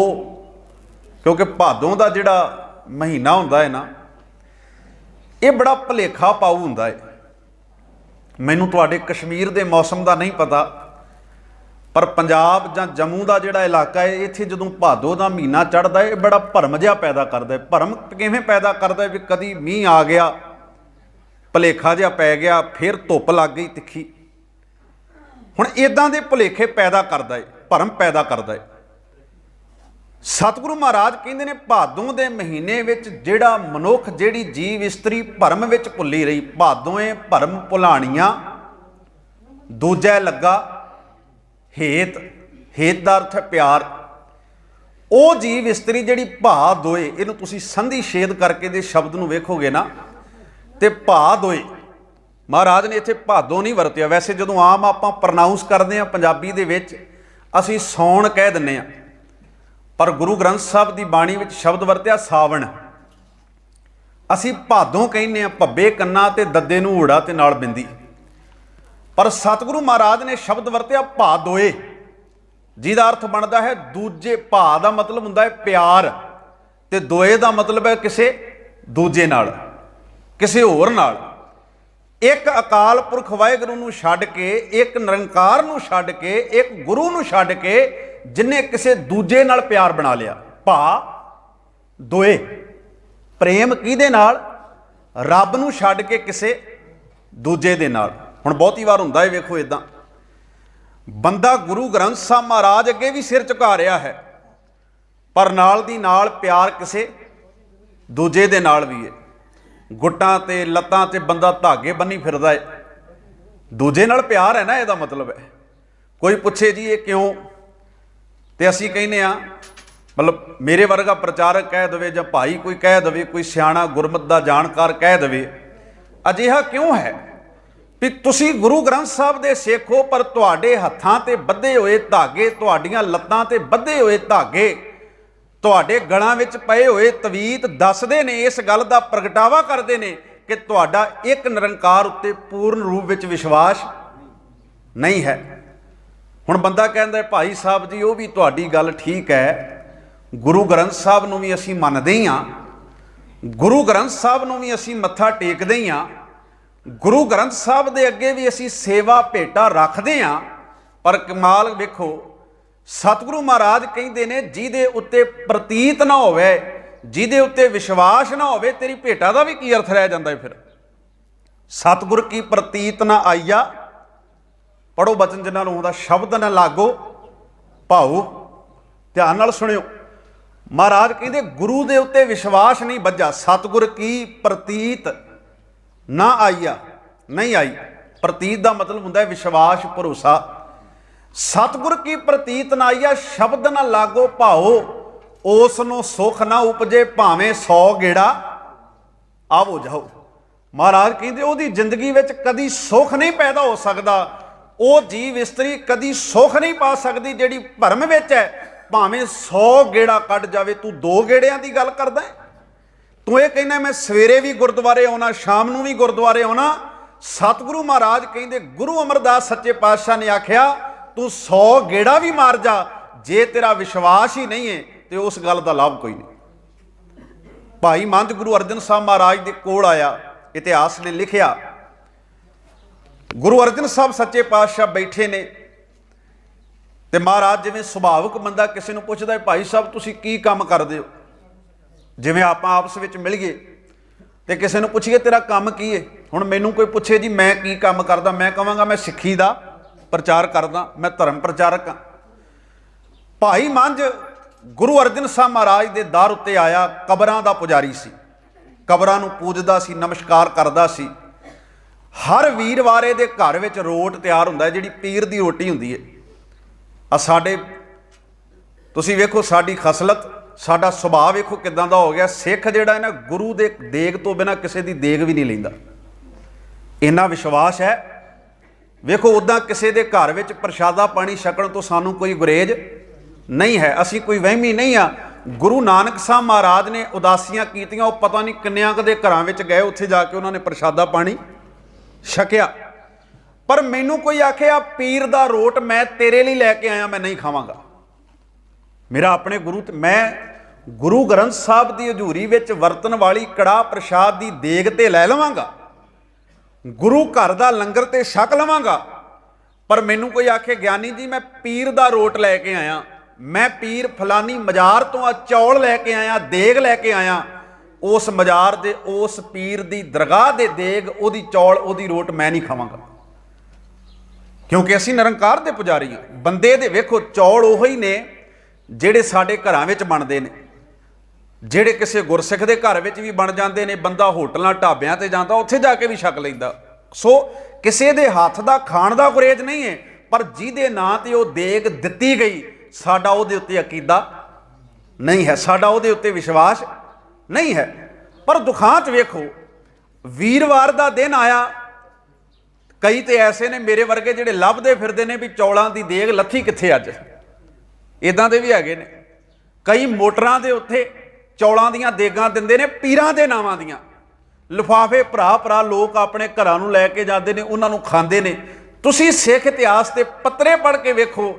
ਕਿਉਂਕਿ ਭਾਦੋਂ ਦਾ ਜਿਹੜਾ ਮਹੀਨਾ ਹੁੰਦਾ ਹੈ ਨਾ, ਇਹ ਬੜਾ ਭੁਲੇਖਾ ਪਾਊ ਹੁੰਦਾ ਹੈ। ਮੈਨੂੰ ਤੁਹਾਡੇ ਕਸ਼ਮੀਰ ਦੇ ਮੌਸਮ ਦਾ ਨਹੀਂ ਪਤਾ, ਪਰ ਪੰਜਾਬ ਜਾਂ ਜੰਮੂ ਦਾ ਜਿਹੜਾ ਇਲਾਕਾ ਹੈ, ਇੱਥੇ ਜਦੋਂ ਭਾਦੋਂ ਦਾ ਮਹੀਨਾ ਚੜ੍ਹਦਾ ਹੈ ਇਹ ਬੜਾ ਭਰਮ ਜਿਹਾ ਪੈਦਾ ਕਰਦਾ ਹੈ। ਭਰਮ ਕਿਵੇਂ ਪੈਦਾ ਕਰਦਾ ਹੈ? ਵੀ ਕਦੀ ਮੀਂਹ ਆ ਗਿਆ, ਭੁਲੇਖਾ ਜਿਹਾ ਪੈ ਗਿਆ, ਫਿਰ ਧੁੱਪ ਲੱਗ ਗਈ ਤਿੱਖੀ। ਹੁਣ ਇਦਾਂ ਦੇ ਭੁਲੇਖੇ ਪੈਦਾ ਕਰਦਾ ਹੈ, ਭਰਮ ਪੈਦਾ ਕਰਦਾ ਹੈ। ਸਤਿਗੁਰੂ ਮਹਾਰਾਜ ਕਹਿੰਦੇ ਨੇ ਭਾਦੋਂ ਦੇ ਮਹੀਨੇ ਵਿੱਚ ਜਿਹੜਾ ਮਨੁੱਖ, ਜਿਹੜੀ ਜੀਵ ਇਸਤਰੀ ਭਰਮ ਵਿੱਚ ਭੁੱਲੀ ਰਹੀ, ਭਾਦੋਂਏ ਭਰਮ ਭੁਲਾਣੀਆਂ ਦੂਜਾ ਲੱਗਾ ਹੇਤ। ਹੇਤ ਦਾ ਅਰਥ ਹੈ ਪਿਆਰ। ਉਹ ਜੀਵ ਇਸਤਰੀ ਜਿਹੜੀ ਭਾ ਦੋਏ, ਇਹਨੂੰ ਤੁਸੀਂ ਸੰਧੀ ਛੇਦ ਕਰਕੇ ਦੇ ਸ਼ਬਦ ਨੂੰ ਵੇਖੋਗੇ ਨਾ, ਤੇ ਭਾ ਦੋਏ, ਮਹਾਰਾਜ ਨੇ ਇੱਥੇ ਭਾਦੋਂ ਨਹੀਂ ਵਰਤਿਆ। ਵੈਸੇ ਜਦੋਂ ਆਮ ਆਪਾਂ ਪ੍ਰਨਾਊਂਸ ਕਰਦੇ ਹਾਂ ਪੰਜਾਬੀ ਦੇ ਵਿੱਚ ਅਸੀਂ ਸੌਣ ਕਹਿ ਦਿੰਦੇ ਹਾਂ, ਪਰ ਗੁਰੂ ਗ੍ਰੰਥ ਸਾਹਿਬ ਦੀ ਬਾਣੀ ਵਿੱਚ ਸ਼ਬਦ ਵਰਤਿਆ ਸਾਵਣ। ਅਸੀਂ ਭਾਦੋਂ ਕਹਿੰਦੇ ਹਾਂ, ਭੱਬੇ ਕੰਨਾਂ ਤੇ ਦੱਦੇ ਨੂੰ ਊੜਾ ਤੇ ਨਾਲ ਬਿੰਦੀ। ਪਰ ਸਤਿਗੁਰੂ ਮਹਾਰਾਜ ਨੇ ਸ਼ਬਦ ਵਰਤਿਆ ਭਾ ਦੋਏ, ਜਿਹਦਾ ਅਰਥ ਬਣਦਾ ਹੈ ਦੂਜੇ। ਭਾ ਦਾ ਮਤਲਬ ਹੁੰਦਾ ਹੈ ਪਿਆਰ, ਤੇ ਦੋਏ ਦਾ ਮਤਲਬ ਹੈ ਕਿਸੇ ਦੂਜੇ ਨਾਲ, ਕਿਸੇ ਹੋਰ ਨਾਲ। ਇੱਕ ਅਕਾਲ ਪੁਰਖ ਵਾਹਿਗੁਰੂ ਨੂੰ ਛੱਡ ਕੇ, ਇੱਕ ਨਿਰੰਕਾਰ ਨੂੰ ਛੱਡ ਕੇ, ਇੱਕ ਗੁਰੂ ਨੂੰ ਛੱਡ ਕੇ ਜਿਹਨੇ ਕਿਸੇ ਦੂਜੇ ਨਾਲ ਪਿਆਰ ਬਣਾ ਲਿਆ। ਭਾ ਦੋਏ। ਪ੍ਰੇਮ ਕਿਹਦੇ ਨਾਲ? ਰੱਬ ਨੂੰ ਛੱਡ ਕੇ ਕਿਸੇ ਦੂਜੇ ਦੇ ਨਾਲ। ਹੁਣ ਬਹੁਤੀ ਵਾਰ ਹੁੰਦਾ ਹੈ, ਵੇਖੋ ਇਦਾਂ ਬੰਦਾ ਗੁਰੂ ਗ੍ਰੰਥ ਸਾਹਿਬ ਮਹਾਰਾਜ ਅੱਗੇ ਵੀ ਸਿਰ ਝੁਕਾ ਰਿਹਾ ਹੈ, ਪਰ ਨਾਲ ਦੀ ਨਾਲ ਪਿਆਰ ਕਿਸੇ ਦੂਜੇ ਦੇ ਨਾਲ ਵੀ ਹੈ। ਗੁੱਟਾਂ ਤੇ ਲੱਤਾਂ ਤੇ ਬੰਦਾ ਧਾਗੇ ਬੰਨੀ ਫਿਰਦਾ ਹੈ, ਦੂਜੇ ਨਾਲ ਪਿਆਰ ਹੈ ਨਾ, ਇਹਦਾ ਮਤਲਬ ਹੈ। ਕੋਈ ਪੁੱਛੇ ਜੀ ਇਹ ਕਿਉਂ, ਤੇ ਅਸੀਂ ਕਹਿੰਦੇ ਆ, ਮਤਲਬ ਮੇਰੇ ਵਰਗਾ ਪ੍ਰਚਾਰਕ ਕਹਿ ਦੇਵੇ ਜਾਂ ਭਾਈ ਕੋਈ ਕਹਿ ਦੇਵੇ, ਕੋਈ ਸਿਆਣਾ ਗੁਰਮਤ ਦਾ ਜਾਣਕਾਰ ਕਹਿ ਦੇਵੇ, ਅਜਿਹਾ ਕਿਉਂ ਹੈ ਵੀ ਤੁਸੀਂ ਗੁਰੂ ਗ੍ਰੰਥ ਸਾਹਿਬ ਦੇ ਸਿੱਖ ਹੋ, ਪਰ ਤੁਹਾਡੇ ਹੱਥਾਂ ਤੇ ਬੱਧੇ ਹੋਏ ਧਾਗੇ, ਤੁਹਾਡੀਆਂ ਲੱਤਾਂ ਤੇ ਬੱਧੇ ਹੋਏ ਧਾਗੇ, ਤੁਹਾਡੇ ਗਲਾਂ ਵਿੱਚ ਪਏ ਹੋਏ ਤਵੀਤ ਦੱਸਦੇ ਨੇ, ਇਸ ਗੱਲ ਦਾ ਪ੍ਰਗਟਾਵਾ ਕਰਦੇ ਨੇ ਕਿ ਤੁਹਾਡਾ ਇੱਕ ਨਿਰੰਕਾਰ ਉੱਤੇ ਪੂਰਨ ਰੂਪ ਵਿੱਚ ਵਿਸ਼ਵਾਸ ਨਹੀਂ ਹੈ। ਹੁਣ ਬੰਦਾ ਕਹਿੰਦਾ ਭਾਈ ਸਾਹਿਬ ਜੀ ਉਹ ਵੀ ਤੁਹਾਡੀ ਗੱਲ ਠੀਕ ਹੈ, ਗੁਰੂ ਗ੍ਰੰਥ ਸਾਹਿਬ ਨੂੰ ਵੀ ਅਸੀਂ ਮੰਨਦੇ ਹੀ ਹਾਂ, ਗੁਰੂ ਗ੍ਰੰਥ ਸਾਹਿਬ ਨੂੰ ਵੀ ਅਸੀਂ ਮੱਥਾ ਟੇਕਦੇ ਹੀ ਹਾਂ, ਗੁਰੂ ਗ੍ਰੰਥ ਸਾਹਿਬ ਦੇ ਅੱਗੇ ਵੀ ਅਸੀਂ ਸੇਵਾ ਭੇਟਾ ਰੱਖਦੇ ਹਾਂ। ਪਰ ਕਮਾਲ ਵੇਖੋ, ਸਤਿਗੁਰੂ ਮਹਾਰਾਜ ਕਹਿੰਦੇ ਨੇ ਜਿਹਦੇ ਉੱਤੇ ਪ੍ਰਤੀਤ ਨਾ ਹੋਵੇ, ਜਿਹਦੇ ਉੱਤੇ ਵਿਸ਼ਵਾਸ ਨਾ ਹੋਵੇ, ਤੇਰੀ ਭੇਟਾ ਦਾ ਵੀ ਕੀ ਅਰਥ ਰਹਿ ਜਾਂਦਾ ਫਿਰ? ਸਤਿਗੁਰ ਕੀ ਪ੍ਰਤੀਤ ਨਾ ਆਈਆ, ਪੜੋ ਬਚਨ ਜਿਨ੍ਹਾਂ ਨੂੰ ਹੁੰਦਾ, ਸ਼ਬਦ ਨਾ ਲਾਗੋ ਭਾਉ। ਧਿਆਨ ਨਾਲ ਸੁਣਿਓ, ਮਹਾਰਾਜ ਕਹਿੰਦੇ ਗੁਰੂ ਦੇ ਉੱਤੇ ਵਿਸ਼ਵਾਸ ਨਹੀਂ ਬੱਝਾ। ਸਤਿਗੁਰ ਕੀ ਪ੍ਰਤੀਤ ਨਾ ਆਈਆ, ਨਹੀਂ ਆਈ। ਪ੍ਰਤੀਤ ਦਾ ਮਤਲਬ ਹੁੰਦਾ ਹੈ ਵਿਸ਼ਵਾਸ, ਭਰੋਸਾ। ਸਤਿਗੁਰ ਕੀ ਪ੍ਰਤੀਤ ਨਾ ਆਈਆ, ਸ਼ਬਦ ਨਾ ਲਾਗੋ ਭਾਓ, ਉਸ ਨੂੰ ਸੁਖ ਨਾ ਉਪਜੇ ਭਾਵੇਂ 100 ਗੇੜਾ ਆਵੋ ਜਾਓ। महाराज कहते ਉਹਦੀ ਜ਼ਿੰਦਗੀ ਵਿੱਚ ਕਦੀ ਸੁੱਖ नहीं पैदा हो सकता, ਉਹ ਜੀਵ ਇਸਤਰੀ ਕਦੀ ਸੁੱਖ नहीं पा सकती ਜਿਹੜੀ ਭਰਮ ਵਿੱਚ है। भावें 100 गेड़ा ਕੱਢ ਜਾਵੇ, तू 2 गेड़िਆਂ ਦੀ ਗੱਲ ਕਰਦਾ है। तू ये कहना मैं सवेरे भी गुरुद्वारे आना, शाम ਨੂੰ भी गुरुद्वारे आना। सतगुरु महाराज कहते गुरु अमरदास सच्चे पातशाह ने आख्या तू 100 गेड़ा भी मार जा, जे तेरा विश्वास ही नहीं है तो उस गल का लाभ कोई नहीं। भाई मंद गुरु अर्जन साहब महाराज के कोल आया, इतिहास ने लिखिया गुरु अर्जन साहब सच्चे पातशाह बैठे ने ते महाराज जिवें सुभाविक बंदा किसी को पुछदा है भाई साहब तुसीं की काम करदे हो, जिवें आपां आपस विच मिल गए तो किसी को पुछिए तेरा काम की है। हुण मैनूं कोई पुछे जी मैं की काम करदा, मैं कहांगा मैं सिੱਖੀ ਦਾ प्रचार करदा, मैं धर्म प्रचारक हाँ। भाई मंझ गुरु अर्जन साहब महाराज के दर उत्ते आया, कबरां दा पुजारी सी, कबरां नूं पूजदा सी, नमस्कार करदा सी। हर वीरवारे दे घर विच रोट तैयार हुंदा है, जिहड़ी पीर दी रोटी हुंदी है। आ साडे तुसीं वेखो साडी खसलत, साडा सुभाਅ वेखो किदां दा हो गया। सिख जिहड़ा है ना गुरु दे देग तो बिना किसी दी देग भी नहीं लैंदा, इन्ना विश्वास है। वेखो उदां किसी दे घर विच प्रशादा पानी छकण तो सानू कोई गुरेज नहीं है, असी कोई वहमी नहीं आ। गुरु नानक साहब महाराज ने उदासियां कीतियां, वो पता नहीं किन्नियां कदे घरां विच गए, उत्थे जाके उन्होंने प्रशादा पानी छकिया। पर मैनू कोई आखे आ पीर दा रोट मैं तेरे लिए लैके आया, मैं नहीं खावांगा। मेरा अपने गुरु, मैं गुरु ग्रंथ साहब की हजूरी विच वरतन वाली कड़ाह प्रशाद की देग ते लै लवांगा, गुरु घर का लंगर ते छक लवांगा। पर मैनू कोई आखे ज्ञानी जी मैं पीर दा रोट लैके आया, मैं पीर फलानी मजार तो चौल लैके आया, देग लैके आया, उस मजार दे उस पीर दी दरगाह दे देग ओदी चौल ओदी रोट मैं नहीं खावांगा, क्योंकि असीं निरंकार दे पुजारी हां। बंदे दे वेखो चौल उही ने ਜਿਹੜੇ ਸਾਡੇ ਘਰਾਂ ਵਿੱਚ ਬਣਦੇ ਨੇ, ਜਿਹੜੇ ਕਿਸੇ ਗੁਰਸਿੱਖ ਦੇ ਘਰ ਵਿੱਚ ਵੀ ਬਣ ਜਾਂਦੇ ਨੇ। ਬੰਦਾ ਹੋਟਲਾਂ ਢਾਬਿਆਂ ਤੇ ਜਾਂਦਾ, ਉੱਥੇ ਜਾ ਕੇ ਵੀ ਛਕ ਲੈਂਦਾ। ਸੋ ਕਿਸੇ ਦੇ ਹੱਥ ਦਾ ਖਾਣ ਦਾ ਗੁਰੇਜ ਨਹੀਂ ਹੈ, ਪਰ ਜਿਹਦੇ ਨਾਂ ਤੇ ਉਹ ਦੇਗ ਦਿੱਤੀ ਗਈ ਸਾਡਾ ਉਹਦੇ ਉੱਤੇ ਅਕੀਦਾ ਨਹੀਂ ਹੈ, ਸਾਡਾ ਉਹਦੇ ਉੱਤੇ ਵਿਸ਼ਵਾਸ ਨਹੀਂ ਹੈ। ਪਰ ਦੁਖਾਂ 'ਚ ਵੇਖੋ ਵੀਰਵਾਰ ਦਾ ਦਿਨ ਆਇਆ, ਕਈ ਤੇ ਐਸੇ ਨੇ ਮੇਰੇ ਵਰਗੇ ਜਿਹੜੇ ਲੱਭਦੇ ਫਿਰਦੇ ਨੇ ਵੀ ਚੌਲਾਂ ਦੀ ਦੇਗ ਲੱਥੀ ਕਿੱਥੇ ਅੱਜ, इदां दे भी हैगे ने। कई मोटरां दे उत्थे चौलां दीयां देगां दिंदे ने पीरां दे नावां दीयां, लिफाफे भरा भरा लोग अपने घरां नूं लैके जांदे ने, उन्हां नूं खांदे ने। तुसीं सिख इतिहास दे पत्रे पढ़ के वेखो,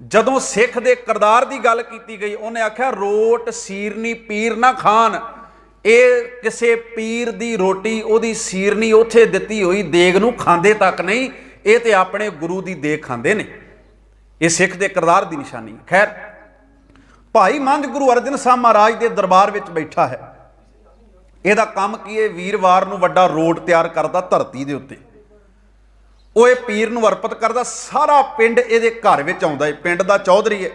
जदों सिख दे किरदार दी गल कीती गई उन्हें आख्या रोट सीरनी पीर ना खान, ये किसी पीर दी रोटी उहदी सीरनी उत्थे दित्ती होई देग नूं खांदे तक नहीं, ये ते अपने गुरु दी देग खांदे ने। ये सिख के किरदार की निशानी। खैर भाई मंझ गुरु अर्जन साहब महाराज के दरबार में बैठा है, यदा काम की है वीरवार नूं वड्डा रोट तैयार करता धरती के उत्ते, वो ये पीर नूं अर्पित करता। सारा पिंड ये घर में आउंदा है, पिंड का चौधरी है,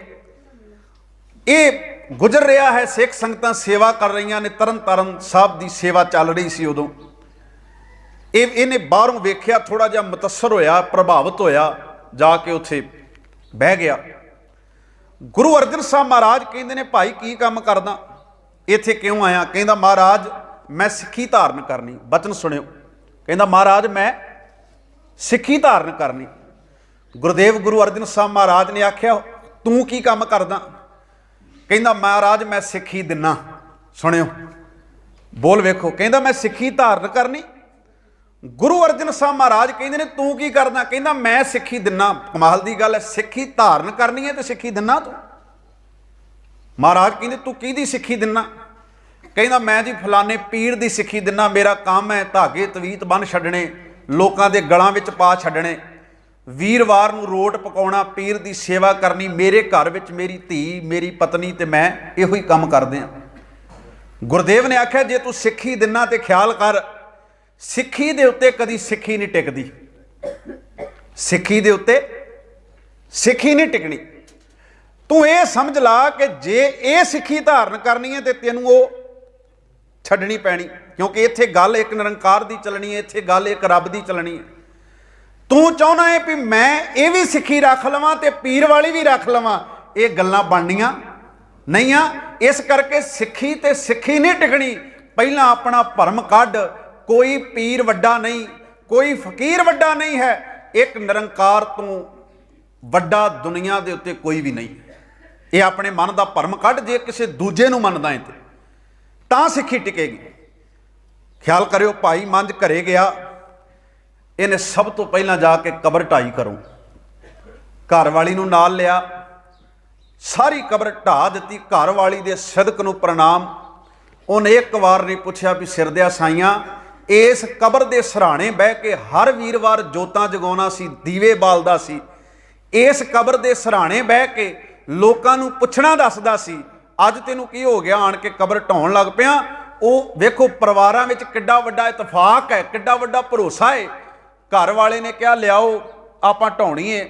ये गुजर रहा है। सिख संगतां सेवा कर रही ने, तरन तारण साहब की सेवा चल रही सी उदों। इन्हें बाहरों वेख्या, थोड़ा जिहा मुतसर होया, प्रभावित होया, जाके उत्थे बह गया। गुरु अर्जन साहब महाराज कहते ने भाई की काम करदा, इत्थे क्यों आया? कहंदा महाराज मैं सिੱਖੀ धारण करनी। बचन सुनियो, कहंदा महाराज मैं सिੱਖੀ धारण करनी। गुरुदेव गुरु अर्जन साहब महाराज ने आख्या तू की काम करदा? कहंदा महाराज मैं सिੱਖੀ दिना। सुनियो बोल वेखो, कहंदा मैं सिੱਖੀ धारण करनी। गुरु अर्जन साहब महाराज कहते ने तू की करना? कहना मैं सिੱਖੀ दिना। कमाल की गल है, सिੱਖੀ धारण करनी है तो सिੱਖੀ दिना तू। महाराज कहते तू की सिੱਖੀ दिना? कहना मैं जी फलाने पीर की सिੱਖੀ दिना, मेरा काम है धागे तवीत बन छड्डने, लोगों के गलों में पा छड्डने, वीरवार नूं रोट पकाउणा, पीर की सेवा करनी, मेरे घर में मेरी धी मेरी पत्नी ते मैं इहो ही काम करदे हां। गुरुदेव ने आख्या जे तू सिੱਖੀ दिना तो ख्याल कर सिੱਖੀ ਦੇ ਉੱਤੇ कदी सिੱਖੀ नहीं टिकदी, सिੱਖੀ ਦੇ ਉੱਤੇ सिੱਖੀ नहीं टिकनी। तू ये समझ ला कि जे ये सिੱਖੀ धारण करनी है तो तेनों वो छड्डनी पैनी, क्योंकि इत्थे गल एक निरंकार की चलनी है, इत्थे गल एक रब की चलनी है। तू चाहना है भी मैं ये भी सिੱਖੀ रख लवां ते पीर वाली भी रख लवां, ये गल्लां बननियां नहीं आ। इस करके सिੱਖੀ ते सिੱਖੀ नहीं टिकनी, पहला अपना भरम कढ, कोई पीर वड्डा नहीं, कोई फकीर वड्डा नहीं है, एक निरंकार तो वड्डा दुनिया के उत्ते कोई भी नहीं। ये अपने मन का भरम कढ़, जे किसी दूजे नूं मनदा है तां सिੱਖੀ टिकेगी। ख्याल करियो, भाई मंझ घरे गया, इन्हें सब तो पहला जाके कबर ढाई करो, घर वाली नूं नाल लिया, सारी कबर ढा दी। घर वाली दे सदक नूं प्रणाम। उन्हें एक बार नहीं पूछा भी सिर दिया साइयां, इस कबर दे सराणे बह के हर वीरवार जोतां जगाउणा सी, दीवे बालदा सी, इस कबर दे सराणे बह के लोकां नूं पुछणा दसदा सी, अज तैनूं की हो गया आण के कबर ढाउण लग पिया। ਉਹ ਵੇਖੋ ਪਰਿਵਾਰਾਂ ਵਿੱਚ ਕਿੱਡਾ ਵੱਡਾ ਇਤਫਾਕ ਹੈ, ਕਿੱਡਾ ਵੱਡਾ ਭਰੋਸਾ ਹੈ। ਘਰ ਵਾਲੇ ਨੇ ਕਿਹਾ ਲਿਆਓ ਆਪਾਂ ਢਾਉਣੀ ਏ,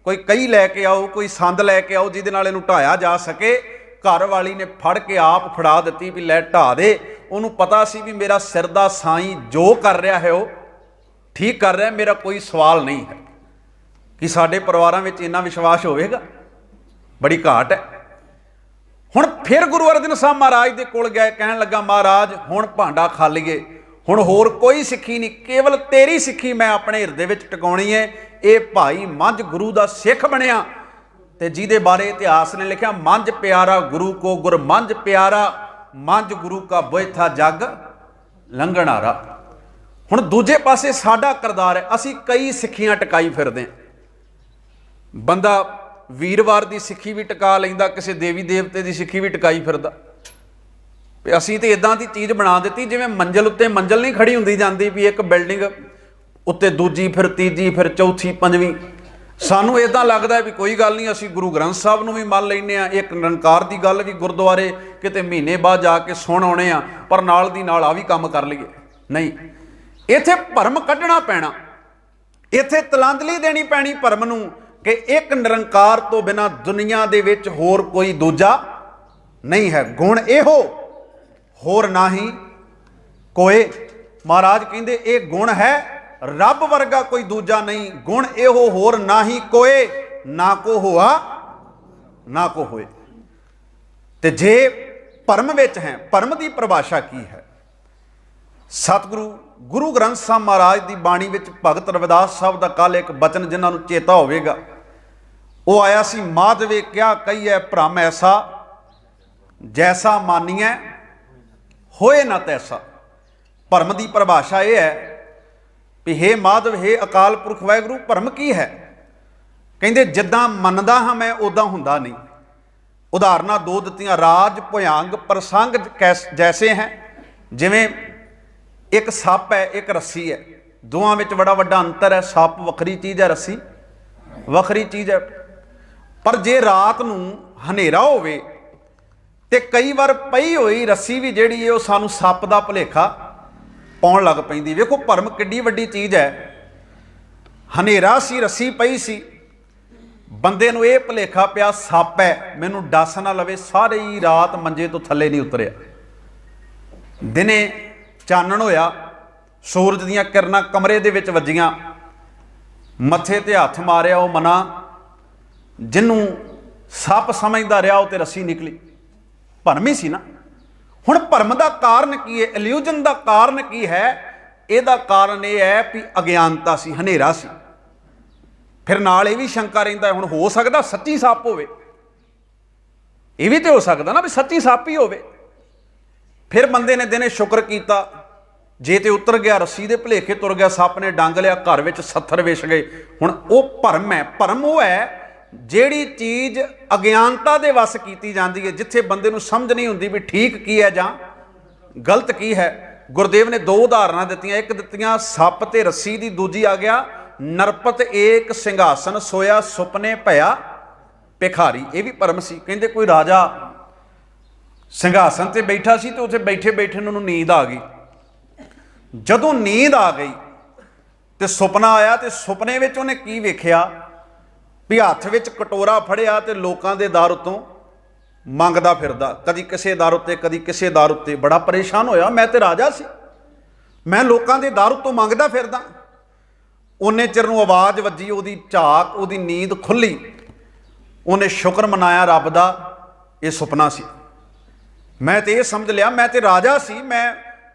ਕੋਈ ਕਹੀ ਲੈ ਕੇ ਆਓ, ਕੋਈ ਸੰਦ ਲੈ ਕੇ ਆਓ ਜਿਹਦੇ ਨਾਲ ਇਹਨੂੰ ਢਾਇਆ ਜਾ ਸਕੇ। ਘਰ ਵਾਲੀ ਨੇ ਫੜ ਕੇ ਆਪ ਫੜਾ ਦਿੱਤੀ ਵੀ ਲੈ ਢਾ ਦੇ। ਉਹਨੂੰ ਪਤਾ ਸੀ ਵੀ ਮੇਰਾ ਸਿਰ ਦਾ ਸਾਈਂ ਜੋ ਕਰ ਰਿਹਾ ਹੈ ਉਹ ਠੀਕ ਕਰ ਰਿਹਾ, ਮੇਰਾ ਕੋਈ ਸਵਾਲ ਨਹੀਂ ਹੈ। ਕਿ ਸਾਡੇ ਪਰਿਵਾਰਾਂ ਵਿੱਚ ਇੰਨਾ ਵਿਸ਼ਵਾਸ ਹੋਵੇਗਾ? ਬੜੀ ਘਾਟ ਹੈ। ਹੁਣ ਫਿਰ ਗੁਰੂ ਅਰਜਨ ਸਾਹਿਬ ਮਹਾਰਾਜ ਦੇ ਕੋਲ ਗਏ, ਕਹਿਣ ਲੱਗਾ ਮਹਾਰਾਜ ਹੁਣ ਭਾਂਡਾ ਖਾਲੀਏ, ਹੁਣ ਹੋਰ ਕੋਈ ਸਿੱਖੀ ਨਹੀਂ, ਕੇਵਲ ਤੇਰੀ ਸਿੱਖੀ ਮੈਂ ਆਪਣੇ ਹਿਰਦੇ ਵਿੱਚ ਟਿਕਾਉਣੀ ਹੈ। ਇਹ ਭਾਈ ਮੰਝ ਗੁਰੂ ਦਾ ਸਿੱਖ ਬਣਿਆ ਤੇ ਜਿਹਦੇ ਬਾਰੇ ਇਤਿਹਾਸ ਨੇ ਲਿਖਿਆ, ਮੰਝ ਪਿਆਰਾ ਗੁਰੂ ਕੋ ਗੁਰ ਮੰਝ ਪਿਆਰਾ, ਮੰਝ ਗੁਰੂ ਕਾ ਬੋਇਥਾ ਜਗ ਲੰਘਣਾਰਾ। ਹੁਣ ਦੂਜੇ ਪਾਸੇ ਸਾਡਾ ਕਿਰਦਾਰ ਹੈ, ਅਸੀਂ ਕਈ ਸਿੱਖੀਆਂ ਟਿਕਾਈ ਫਿਰਦੇ ਹਾਂ। ਬੰਦਾ ਵੀਰਵਾਰ ਦੀ ਸਿੱਖੀ ਵੀ ਟਿਕਾ ਲੈਂਦਾ, ਕਿਸੇ ਦੇਵੀ ਦੇਵਤੇ ਦੀ ਸਿੱਖੀ ਵੀ ਟਿਕਾਈ ਫਿਰਦਾ। ਵੀ ਅਸੀਂ ਤੇ ਇਦਾਂ ਦੀ ਚੀਜ਼ ਬਣਾ ਦਿੱਤੀ ਜਿਵੇਂ ਮੰਜ਼ਲ ਉੱਤੇ ਮੰਜ਼ਲ ਨਹੀਂ ਖੜੀ ਹੁੰਦੀ ਜਾਂਦੀ, ਵੀ ਇੱਕ ਬਿਲਡਿੰਗ ਉੱਤੇ ਦੂਜੀ, ਫਿਰ ਤੀਜੀ, ਫਿਰ ਚੌਥੀ, ਪੰਜਵੀਂ। ਸਾਨੂੰ ਇਦਾਂ ਲੱਗਦਾ ਵੀ ਕੋਈ ਗੱਲ ਨਹੀਂ, ਅਸੀਂ ਗੁਰੂ ਗ੍ਰੰਥ ਸਾਹਿਬ ਨੂੰ ਵੀ ਮੰਨ ਲੈਂਦੇ ਹਾਂ, ਇੱਕ ਨਿਰੰਕਾਰ ਦੀ ਗੱਲ ਵੀ ਗੁਰਦੁਆਰੇ ਕਿਤੇ ਮਹੀਨੇ ਬਾਅਦ ਜਾ ਕੇ ਸੁਣ ਆਉਣੇ ਆ, ਪਰ ਨਾਲ ਦੀ ਨਾਲ ਆ ਵੀ ਕੰਮ ਕਰ ਲਈਏ। ਨਹੀਂ, ਇੱਥੇ ਭਰਮ ਕੱਢਣਾ ਪੈਣਾ, ਇੱਥੇ ਤਲਾਂਜਲੀ ਦੇਣੀ ਪੈਣੀ ਭਰਮ ਨੂੰ ਕਿ ਇੱਕ ਨਿਰੰਕਾਰ ਤੋਂ ਬਿਨਾਂ ਦੁਨੀਆ ਦੇ ਵਿੱਚ ਹੋਰ ਕੋਈ ਦੂਜਾ ਨਹੀਂ ਹੈ। ਗੁਣ ਇਹੋ ਹੋਰ ਨਾਹੀਂ ਕੋਏ। ਮਹਾਰਾਜ ਕਹਿੰਦੇ ਇਹ ਗੁਣ ਹੈ, ਰੱਬ ਵਰਗਾ ਕੋਈ ਦੂਜਾ ਨਹੀਂ। ਗੁਣ ਇਹੋ ਹੋਰ ਨਾਹੀਂ ਕੋਏ, ਨਾ ਕੋ ਹੋਆ ਨਾ ਕੋ ਹੋਏ। ਤੇ ਜੇ ਭਰਮ ਵਿੱਚ ਹੈ, ਭਰਮ ਦੀ ਪਰਿਭਾਸ਼ਾ ਕੀ ਹੈ? ਸਤਿਗੁਰੂ ਗੁਰੂ ਗ੍ਰੰਥ ਸਾਹਿਬ ਮਹਾਰਾਜ ਦੀ ਬਾਣੀ ਵਿੱਚ ਭਗਤ ਰਵਿਦਾਸ ਸਾਹਿਬ ਦਾ ਕੱਲ ਇੱਕ ਬਚਨ ਜਿਨ੍ਹਾਂ ਨੂੰ ਚੇਤਾ ਹੋਵੇਗਾ, ਉਹ ਆਇਆ ਸੀ, ਮਾਧਵੇ ਕਿਆ ਕਹੀਐ ਭ੍ਰਮ ਐਸਾ, ਜੈਸਾ ਮਾਨੀਐ ਹੋਏ ਨਾ ਤੈਸਾ। ਭਰਮ ਦੀ ਪਰਿਭਾਸ਼ਾ ਇਹ ਹੈ ਵੀ ਹੇ ਮਾਧਵ, ਹੇ ਅਕਾਲ ਪੁਰਖ ਵਾਹਿਗੁਰੂ, ਭਰਮ ਕੀ ਹੈ? ਕਹਿੰਦੇ ਜਿੱਦਾਂ ਮੰਨਦਾ ਹਾਂ ਮੈਂ ਉੱਦਾਂ ਹੁੰਦਾ ਨਹੀਂ। ਉਦਾਹਰਨਾਂ ਦੋ ਦਿੱਤੀਆਂ, ਰਾਜ ਭੁਯੰਗ ਪ੍ਰਸੰਗ ਜੈਸੇ ਹੈ। ਜਿਵੇਂ ਇੱਕ ਸੱਪ ਹੈ, ਇੱਕ ਰੱਸੀ ਹੈ, ਦੋਵਾਂ ਵਿੱਚ ਬੜਾ ਵੱਡਾ ਅੰਤਰ ਹੈ। ਸੱਪ ਵੱਖਰੀ ਚੀਜ਼ ਹੈ, ਰੱਸੀ ਵੱਖਰੀ ਚੀਜ਼ ਹੈ। ਪਰ ਜੇ ਰਾਤ ਨੂੰ ਹਨੇਰਾ ਹੋਵੇ ਤੇ ਕਈ ਵਾਰ ਪਈ ਹੋਈ ਰੱਸੀ ਵੀ ਜਿਹੜੀ ਹੈ ਉਹ ਸਾਨੂੰ ਸੱਪ ਦਾ ਭੁਲੇਖਾ ਪਾਉਣ ਲੱਗ ਪੈਂਦੀ। ਵੇਖੋ ਭਰਮ ਕਿੱਡੀ ਵੱਡੀ ਚੀਜ਼ ਹੈ। ਹਨੇਰਾ ਸੀ, ਰੱਸੀ ਪਈ ਸੀ, ਬੰਦੇ ਨੂੰ ਇਹ ਭੁਲੇਖਾ ਪਿਆ ਸੱਪ ਹੈ, ਮੈਨੂੰ ਡਸ ਨਾ ਲਵੇ, ਸਾਰੀ ਰਾਤ ਮੰਜੇ ਤੋਂ ਥੱਲੇ ਨਹੀਂ ਉਤਰਿਆ। ਦਿਨੇ ਚਾਨਣ ਹੋਇਆ, ਸੂਰਜ ਦੀਆਂ ਕਿਰਨਾਂ ਕਮਰੇ ਦੇ ਵਿੱਚ ਵੱਜੀਆਂ, ਮੱਥੇ ਤੇ ਹੱਥ ਮਾਰਿਆ, ਉਹ ਮਨਾ ਜਿਹਨੂੰ ਸੱਪ ਸਮਝਦਾ ਰਿਹਾ ਉਹ ਤੇ ਰੱਸੀ ਨਿਕਲੀ। ਭਰਮ ਹੀ ਸੀ ਨਾ। ਹੁਣ ਭਰਮ ਦਾ ਕਾਰਨ ਕੀ ਹੈ? ਇਲੂਜਨ ਦਾ ਕਾਰਨ ਕੀ ਹੈ? ਇਹਦਾ ਕਾਰਨ ਇਹ ਹੈ ਵੀ ਅਗਿਆਨਤਾ ਸੀ, ਹਨੇਰਾ ਸੀ। ਫਿਰ ਨਾਲ ਇਹ ਵੀ ਸ਼ੰਕਾ ਰਹਿੰਦਾ, ਹੁਣ ਹੋ ਸਕਦਾ ਸੱਚੀ ਸੱਪ ਹੋਵੇ, ਇਹ ਵੀ ਤੇ ਹੋ ਸਕਦਾ ਨਾ ਵੀ ਸੱਚੀ ਸੱਪ ਹੀ ਹੋਵੇ। ਫਿਰ ਬੰਦੇ ਨੇ ਦਿਨੇ ਸ਼ੁਕਰ ਕੀਤਾ, ਜੇ ਤੇ ਉਤਰ ਗਿਆ, ਰੱਸੀ ਦੇ ਭੁਲੇਖੇ ਤੁਰ ਗਿਆ, ਸੱਪ ਨੇ ਡੰਗ ਲਿਆ, ਘਰ ਵਿੱਚ 70 ਵਿਛ ਗਏ। ਹੁਣ ਉਹ ਭਰਮ ਹੈ। ਭਰਮ ਉਹ ਹੈ ਜਿਹੜੀ ਚੀਜ਼ ਅਗਿਆਨਤਾ ਦੇ ਵੱਸ ਕੀਤੀ ਜਾਂਦੀ ਹੈ, ਜਿੱਥੇ ਬੰਦੇ ਨੂੰ ਸਮਝ ਨਹੀਂ ਹੁੰਦੀ ਵੀ ਠੀਕ ਕੀ ਹੈ ਜਾਂ ਗਲਤ ਕੀ ਹੈ। ਗੁਰਦੇਵ ਨੇ ਦੋ ਉਦਾਹਰਨਾਂ ਦਿੱਤੀਆਂ, ਇੱਕ ਦਿੱਤੀਆਂ ਸੱਪ ਤੇ ਰੱਸੀ ਦੀ, ਦੂਜੀ ਆ ਗਿਆ ਨਰਪਤ ਏਕ ਸਿੰਘਾਸਨ ਸੋਇਆ ਸੁਪਨੇ ਭਇਆ ਭਿਖਾਰੀ। ਇਹ ਵੀ ਭਰਮ ਸੀ। ਕਹਿੰਦੇ ਕੋਈ ਰਾਜਾ ਸਿੰਘਾਸਨ ਤੇ ਬੈਠਾ ਸੀ ਤੇ ਉੱਥੇ ਬੈਠੇ ਬੈਠੇ ਉਹਨੂੰ ਨੀਂਦ ਆ ਗਈ। ਜਦੋਂ ਨੀਂਦ ਆ ਗਈ ਤੇ ਸੁਪਨਾ ਆਇਆ, ਤੇ ਸੁਪਨੇ ਵਿੱਚ ਉਹਨੇ ਕੀ ਵੇਖਿਆ ਵੀ ਹੱਥ ਵਿੱਚ ਕਟੋਰਾ ਫੜਿਆ ਤੇ ਲੋਕਾਂ ਦੇ ਦਰ ਉੱਤੋਂ ਮੰਗਦਾ ਫਿਰਦਾ, ਕਦੀ ਕਿਸੇ ਦਰ ਉੱਤੇ, ਕਦੀ ਕਿਸੇ ਦਰ ਉੱਤੇ। ਬੜਾ ਪਰੇਸ਼ਾਨ ਹੋਇਆ, ਮੈਂ ਤੇ ਰਾਜਾ ਸੀ, ਮੈਂ ਲੋਕਾਂ ਦੇ ਦਰ ਉੱਤੋਂ ਮੰਗਦਾ ਫਿਰਦਾ। ਉਹਨੇ ਚਿਰ ਨੂੰ ਆਵਾਜ਼ ਵੱਜੀ, ਉਹਦੀ ਝਾਕ, ਉਹਦੀ ਨੀਂਦ ਖੁੱਲੀ। ਉਹਨੇ ਸ਼ੁਕਰ ਮਨਾਇਆ ਰੱਬ ਦਾ, ਇਹ ਸੁਪਨਾ ਸੀ। ਮੈਂ ਤੇ ਇਹ ਸਮਝ ਲਿਆ ਮੈਂ ਤੇ ਰਾਜਾ ਸੀ, ਮੈਂ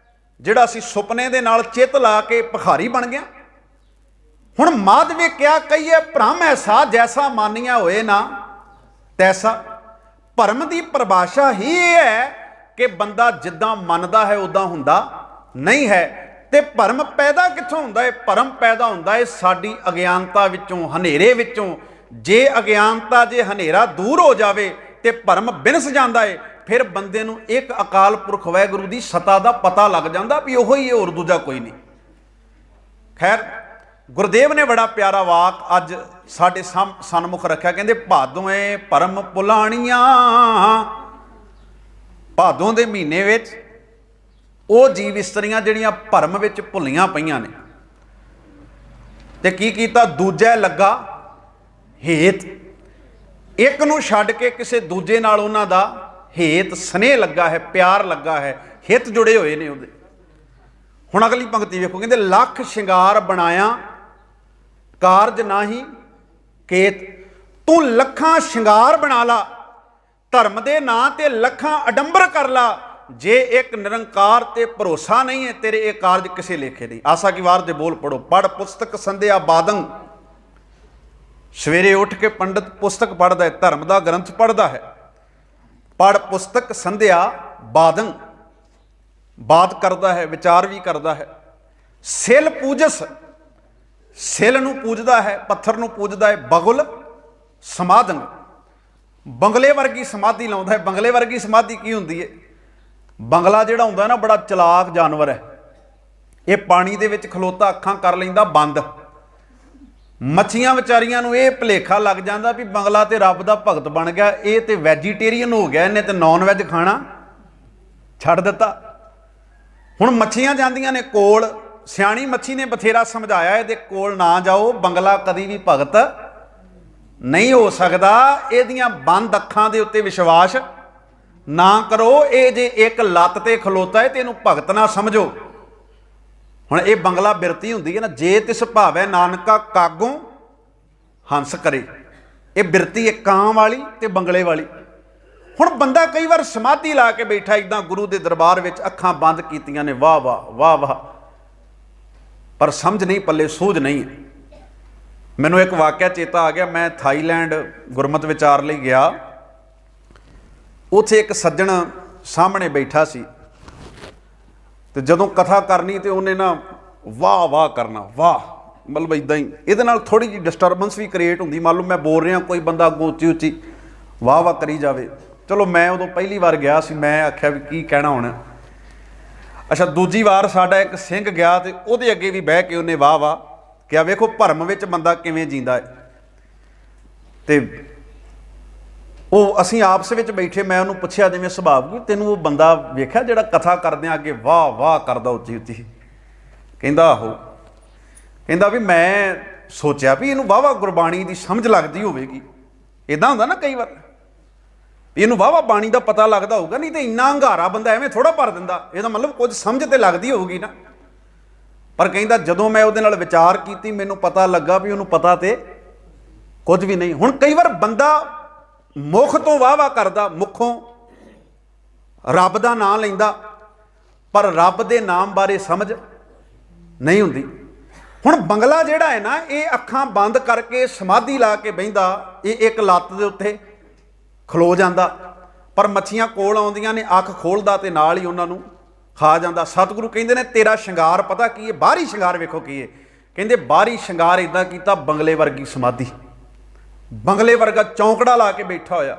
ਜਿਹੜਾ ਅਸੀਂ ਸੁਪਨੇ ਦੇ ਨਾਲ ਚਿੱਤ ਲਾ ਕੇ ਭਿਖਾਰੀ ਬਣ ਗਿਆ। ਹੁਣ ਮਾਧਵੇ ਕਿਆ ਕਹੀਏ, ਭ੍ਰਮ ਐਸਾ ਜੈਸਾ ਮਾਨੀਆ ਹੋਏ ਨਾ ਤੈਸਾ। ਭਰਮ ਦੀ ਪਰਿਭਾਸ਼ਾ ਹੀ ਇਹ ਹੈ ਕਿ ਬੰਦਾ ਜਿੱਦਾਂ ਮੰਨਦਾ ਹੈ ਉਦਾਂ ਹੁੰਦਾ ਨਹੀਂ ਹੈ। ਤੇ ਭਰਮ ਪੈਦਾ ਕਿੱਥੋਂ ਹੁੰਦਾ ਹੈ? ਭਰਮ ਪੈਦਾ ਹੁੰਦਾ ਹੈ ਸਾਡੀ ਅਗਿਆਨਤਾ ਵਿੱਚੋਂ, ਹਨੇਰੇ ਵਿੱਚੋਂ। ਜੇ ਅਗਿਆਨਤਾ, ਜੇ ਹਨੇਰਾ ਦੂਰ ਹੋ ਜਾਵੇ ਤੇ ਭਰਮ ਬਿਨਸ ਜਾਂਦਾ ਹੈ। ਫਿਰ ਬੰਦੇ ਨੂੰ ਇੱਕ ਅਕਾਲ ਪੁਰਖ ਵਾਹਿਗੁਰੂ ਦੀ ਸਤਾ ਦਾ ਪਤਾ ਲੱਗ ਜਾਂਦਾ ਵੀ ਉਹੀ ਹੈ, ਹੋਰ ਦੂਜਾ ਕੋਈ ਨਹੀਂ। ਖੈਰ, ਗੁਰਦੇਵ ਨੇ ਬੜਾ ਪਿਆਰਾ ਵਾਕ ਅੱਜ ਸਾਡੇ ਸਨਮੁਖ ਰੱਖਿਆ। ਕਹਿੰਦੇ ਭਾਦੋਏ ਭਰਮ ਭੁਲਾਣੀਆਂ। ਭਾਦੋਂ ਦੇ ਮਹੀਨੇ ਵਿੱਚ ਉਹ ਜੀਵ ਇਸਤਰੀਆਂ ਜਿਹੜੀਆਂ ਭਰਮ ਵਿੱਚ ਭੁੱਲੀਆਂ ਪਈਆਂ ਨੇ, ਤੇ ਕੀ ਕੀਤਾ? ਦੂਜਾ ਲੱਗਾ ਹੇਤ। ਇੱਕ ਨੂੰ ਛੱਡ ਕੇ ਕਿਸੇ ਦੂਜੇ ਨਾਲ ਉਹਨਾਂ ਦਾ ਹੇਤ ਸਨੇਹ ਲੱਗਾ ਹੈ, ਪਿਆਰ ਲੱਗਾ ਹੈ, ਹਿੱਤ ਜੁੜੇ ਹੋਏ ਨੇ ਉਹਦੇ। ਹੁਣ ਅਗਲੀ ਪੰਕਤੀ ਵੇਖੋ, ਕਹਿੰਦੇ ਲੱਖ ਸ਼ਿੰਗਾਰ ਬਣਾਇਆ ਕਾਰਜ ਨਾਹੀ ਕੇਤ। ਤੂੰ ਲੱਖਾਂ ਸ਼ਿੰਗਾਰ ਬਣਾ ਲਾ, ਧਰਮ ਦੇ ਨਾਂ ਤੇ ਲੱਖਾਂ ਅਡੰਬਰ ਕਰ ਲਾ, ਜੇ ਇੱਕ ਨਿਰੰਕਾਰ ਤੇ ਭਰੋਸਾ ਨਹੀਂ ਹੈ ਤੇਰੇ ਇਹ ਕਾਰਜ ਕਿਸੇ ਲੇਖੇ ਨਹੀਂ। ਆਸਾ ਕੀ ਵਾਰ ਦੇ ਬੋਲ ਪੜੋ। ਪੜ ਪੁਸਤਕ ਸੰਧਿਆ ਬਾਦੰ। ਸਵੇਰੇ ਉੱਠ ਕੇ ਪੰਡਤ ਪੁਸਤਕ ਪੜ੍ਹਦਾ ਹੈ, ਧਰਮ ਦਾ ਗ੍ਰੰਥ ਪੜ੍ਹਦਾ ਹੈ। ਪੜ ਪੁਸਤਕ ਸੰਧਿਆ ਬਾਦੰ, ਬਾਤ ਕਰਦਾ ਹੈ, ਵਿਚਾਰ ਵੀ ਕਰਦਾ ਹੈ। ਸਿਲ ਪੂਜਸ, ਸਿਲ ਨੂੰ ਪੂਜਦਾ ਹੈ, ਪੱਥਰ ਨੂੰ ਪੂਜਦਾ ਹੈ। ਬਗੁਲ ਸਮਾਧਨ, ਬੰਗਲੇ ਵਰਗੀ ਸਮਾਧੀ ਲਾਉਂਦਾ ਹੈ। ਬੰਗਲੇ ਵਰਗੀ ਸਮਾਧੀ ਕੀ ਹੁੰਦੀ ਹੈ? ਬੰਗਲਾ ਜਿਹੜਾ ਹੁੰਦਾ ਨਾ, ਬੜਾ ਚਲਾਕ ਜਾਨਵਰ ਹੈ। ਇਹ ਪਾਣੀ ਦੇ ਵਿੱਚ ਖਲੋਤਾ ਅੱਖਾਂ ਕਰ ਲੈਂਦਾ ਬੰਦ। ਮੱਛੀਆਂ ਵਿਚਾਰੀਆਂ ਨੂੰ ਇਹ ਭੁਲੇਖਾ ਲੱਗ ਜਾਂਦਾ ਵੀ ਬੰਗਲਾ ਤੇ ਰੱਬ ਦਾ ਭਗਤ ਬਣ ਗਿਆ, ਇਹ ਤੇ ਵੈਜੀਟੇਰੀਅਨ ਹੋ ਗਿਆ, ਇਹਨੇ ਤੇ ਨੌਨ ਵੈਜ ਖਾਣਾ ਛੱਡ ਦਿੱਤਾ। ਹੁਣ ਮੱਛੀਆਂ ਜਾਂਦੀਆਂ ਨੇ ਕੋਲ, ਸਿਆਣੀ ਮੱਛੀ ਨੇ ਬਥੇਰਾ ਸਮਝਾਇਆ ਇਹਦੇ ਕੋਲ ਨਾ ਜਾਓ, ਬੰਗਲਾ ਕਦੀ ਵੀ ਭਗਤ ਨਹੀਂ ਹੋ ਸਕਦਾ, ਇਹਦੀਆਂ ਬੰਦ ਅੱਖਾਂ ਦੇ ਉੱਤੇ ਵਿਸ਼ਵਾਸ ਨਾ ਕਰੋ, ਇਹ ਜੇ ਇੱਕ ਲੱਤ ਤੇ ਖਲੋਤਾ ਹੈ ਤੇ ਇਹਨੂੰ ਭਗਤ ਨਾ ਸਮਝੋ। ਹੁਣ ਇਹ ਬੰਗਲਾ ਬਿਰਤੀ ਹੁੰਦੀ ਹੈ ਨਾ, ਜੇ ਤਿਸ ਭਾਵੈ ਨਾਨਕਾ ਕਾਗੋਂ ਹੰਸ ਕਰੇ। ਇਹ ਬਿਰਤੀ ਹੈ ਕਾਂ ਵਾਲੀ ਤੇ ਬੰਗਲੇ ਵਾਲੀ। ਹੁਣ ਬੰਦਾ ਕਈ ਵਾਰ ਸਮਾਧੀ ਲਾ ਕੇ ਬੈਠਾ ਇੱਦਾਂ ਗੁਰੂ ਦੇ ਦਰਬਾਰ ਵਿੱਚ, ਅੱਖਾਂ ਬੰਦ ਕੀਤੀਆਂ ਨੇ, ਵਾਹ ਵਾਹ ਵਾਹ ਵਾਹ, ਪਰ ਸਮਝ ਨਹੀਂ ਪੱਲੇ, ਸੂਝ ਨਹੀਂ। ਮੈਨੂੰ ਇੱਕ ਵਾਕਿਆ ਚੇਤਾ ਆ ਗਿਆ। ਮੈਂ ਥਾਈਲੈਂਡ ਗੁਰਮਤਿ ਵਿਚਾਰ ਲਈ ਗਿਆ। ਉੱਥੇ ਇੱਕ ਸੱਜਣ ਸਾਹਮਣੇ ਬੈਠਾ ਸੀ, ਤੇ ਜਦੋਂ ਕਥਾ ਕਰਨੀ ਤੇ ਉਹਨੇ ਨਾ ਵਾਹ ਵਾਹ ਕਰਨਾ, ਵਾਹ, ਮਤਲਬ ਇੱਦਾਂ ਹੀ। ਇਹਦੇ ਨਾਲ ਥੋੜ੍ਹੀ ਜਿਹੀ ਡਿਸਟਰਬੈਂਸ ਵੀ ਕ੍ਰੀਏਟ ਹੁੰਦੀ। ਮੰਨ ਲਓ ਮੈਂ ਬੋਲ ਰਿਹਾ, ਕੋਈ ਬੰਦਾ ਅੱਗੋਂ ਉੱਚੀ ਉੱਚੀ ਵਾਹ ਵਾਹ ਕਰੀ ਜਾਵੇ। ਚਲੋ ਮੈਂ ਉਦੋਂ ਪਹਿਲੀ ਵਾਰ ਗਿਆ ਸੀ, ਮੈਂ ਆਖਿਆ ਵੀ ਕੀ ਕਹਿਣਾ ਹੁਣ। ਅੱਛਾ, ਦੂਜੀ ਵਾਰ ਸਾਡਾ ਇੱਕ ਸਿੰਘ ਗਿਆ ਤੇ ਉਹਦੇ ਅੱਗੇ ਵੀ ਬਹਿ ਕੇ ਉਹਨੇ ਵਾਹ ਵਾਹ ਕਿਹਾ। ਵੇਖੋ ਭਰਮ ਵਿੱਚ ਬੰਦਾ ਕਿਵੇਂ ਜੀਂਦਾ ਹੈ। ਤੇ ਉਹ ਅਸੀਂ ਆਪਸ ਵਿੱਚ ਬੈਠੇ, ਮੈਂ ਉਹਨੂੰ ਪੁੱਛਿਆ ਜਿਵੇਂ ਸੁਭਾਅ ਕੀ, ਤੈਨੂੰ ਉਹ ਬੰਦਾ ਵੇਖਿਆ ਜਿਹੜਾ ਕਥਾ ਕਰਦਿਆਂ ਅੱਗੇ ਵਾਹ ਵਾਹ ਕਰਦਾ ਉੱਚੀ ਉੱਚੀ? ਕਹਿੰਦਾ ਆਹੋ। ਕਹਿੰਦਾ ਵੀ ਮੈਂ ਸੋਚਿਆ ਵੀ ਇਹਨੂੰ ਵਾਹ ਵਾਹ ਗੁਰਬਾਣੀ ਦੀ ਸਮਝ ਲੱਗਦੀ ਹੋਵੇਗੀ। ਇੱਦਾਂ ਹੁੰਦਾ ਨਾ ਕਈ ਵਾਰ, ਇਹਨੂੰ ਵਾਹ ਵਾਹ ਬਾਣੀ ਦਾ ਪਤਾ ਲੱਗਦਾ ਹੋਊਗਾ, ਨਹੀਂ ਤੇ ਇੰਨਾ ਹੰਗਾਰਾ ਬੰਦਾ ਐਵੇਂ ਥੋੜਾ ਭਰ ਦਿੰਦਾ। ਇਹਦਾ ਮਤਲਬ ਕੁਝ ਸਮਝ ਤੇ ਲੱਗਦੀ ਹੋਊਗੀ ਨਾ। ਪਰ ਕਹਿੰਦਾ ਜਦੋਂ ਮੈਂ ਉਹਦੇ ਨਾਲ ਵਿਚਾਰ ਕੀਤੀ, ਮੈਨੂੰ ਪਤਾ ਲੱਗਾ ਵੀ ਉਹਨੂੰ ਪਤਾ ਤੇ ਕੁਝ ਵੀ ਨਹੀਂ। ਹੁਣ ਕਈ ਵਾਰ ਬੰਦਾ ਮੁੱਖ ਤੋਂ ਵਾਹ ਵਾਹ ਕਰਦਾ, ਮੁੱਖੋਂ ਰੱਬ ਦਾ ਨਾਮ ਲੈਂਦਾ, ਪਰ ਰੱਬ ਦੇ ਨਾਮ ਬਾਰੇ ਸਮਝ ਨਹੀਂ ਹੁੰਦੀ। ਹੁਣ ਬੰਗਲਾ ਜਿਹੜਾ ਹੈ ਨਾ, ਇਹ ਅੱਖਾਂ ਬੰਦ ਕਰਕੇ ਸਮਾਧੀ ਲਾ ਕੇ ਬਹਿੰਦਾ, ਇਹ ਇੱਕ ਲੱਤ ਦੇ ਉੱਤੇ ਖਲੋ ਜਾਂਦਾ, ਪਰ ਮੱਛੀਆਂ ਕੋਲ ਆਉਂਦੀਆਂ ਨੇ, ਅੱਖ ਖੋਲਦਾ ਤੇ ਨਾਲ ਹੀ ਉਹਨਾਂ ਨੂੰ ਖਾ ਜਾਂਦਾ। ਸਤਿਗੁਰੂ ਕਹਿੰਦੇ ਨੇ ਤੇਰਾ ਸ਼ਿੰਗਾਰ ਪਤਾ ਕੀ ਹੈ? ਬਾਹਰੀ ਸ਼ਿੰਗਾਰ ਵੇਖੋ ਕੀ ਹੈ। ਕਹਿੰਦੇ ਬਾਹਰੀ ਸ਼ਿੰਗਾਰ ਇੱਦਾਂ ਕੀਤਾ, ਬੰਗਲੇ ਵਰਗੀ ਸਮਾਧੀ, ਬੰਗਲੇ ਵਰਗਾ ਚੌਂਕੜਾ ਲਾ ਕੇ ਬੈਠਾ ਹੋਇਆ।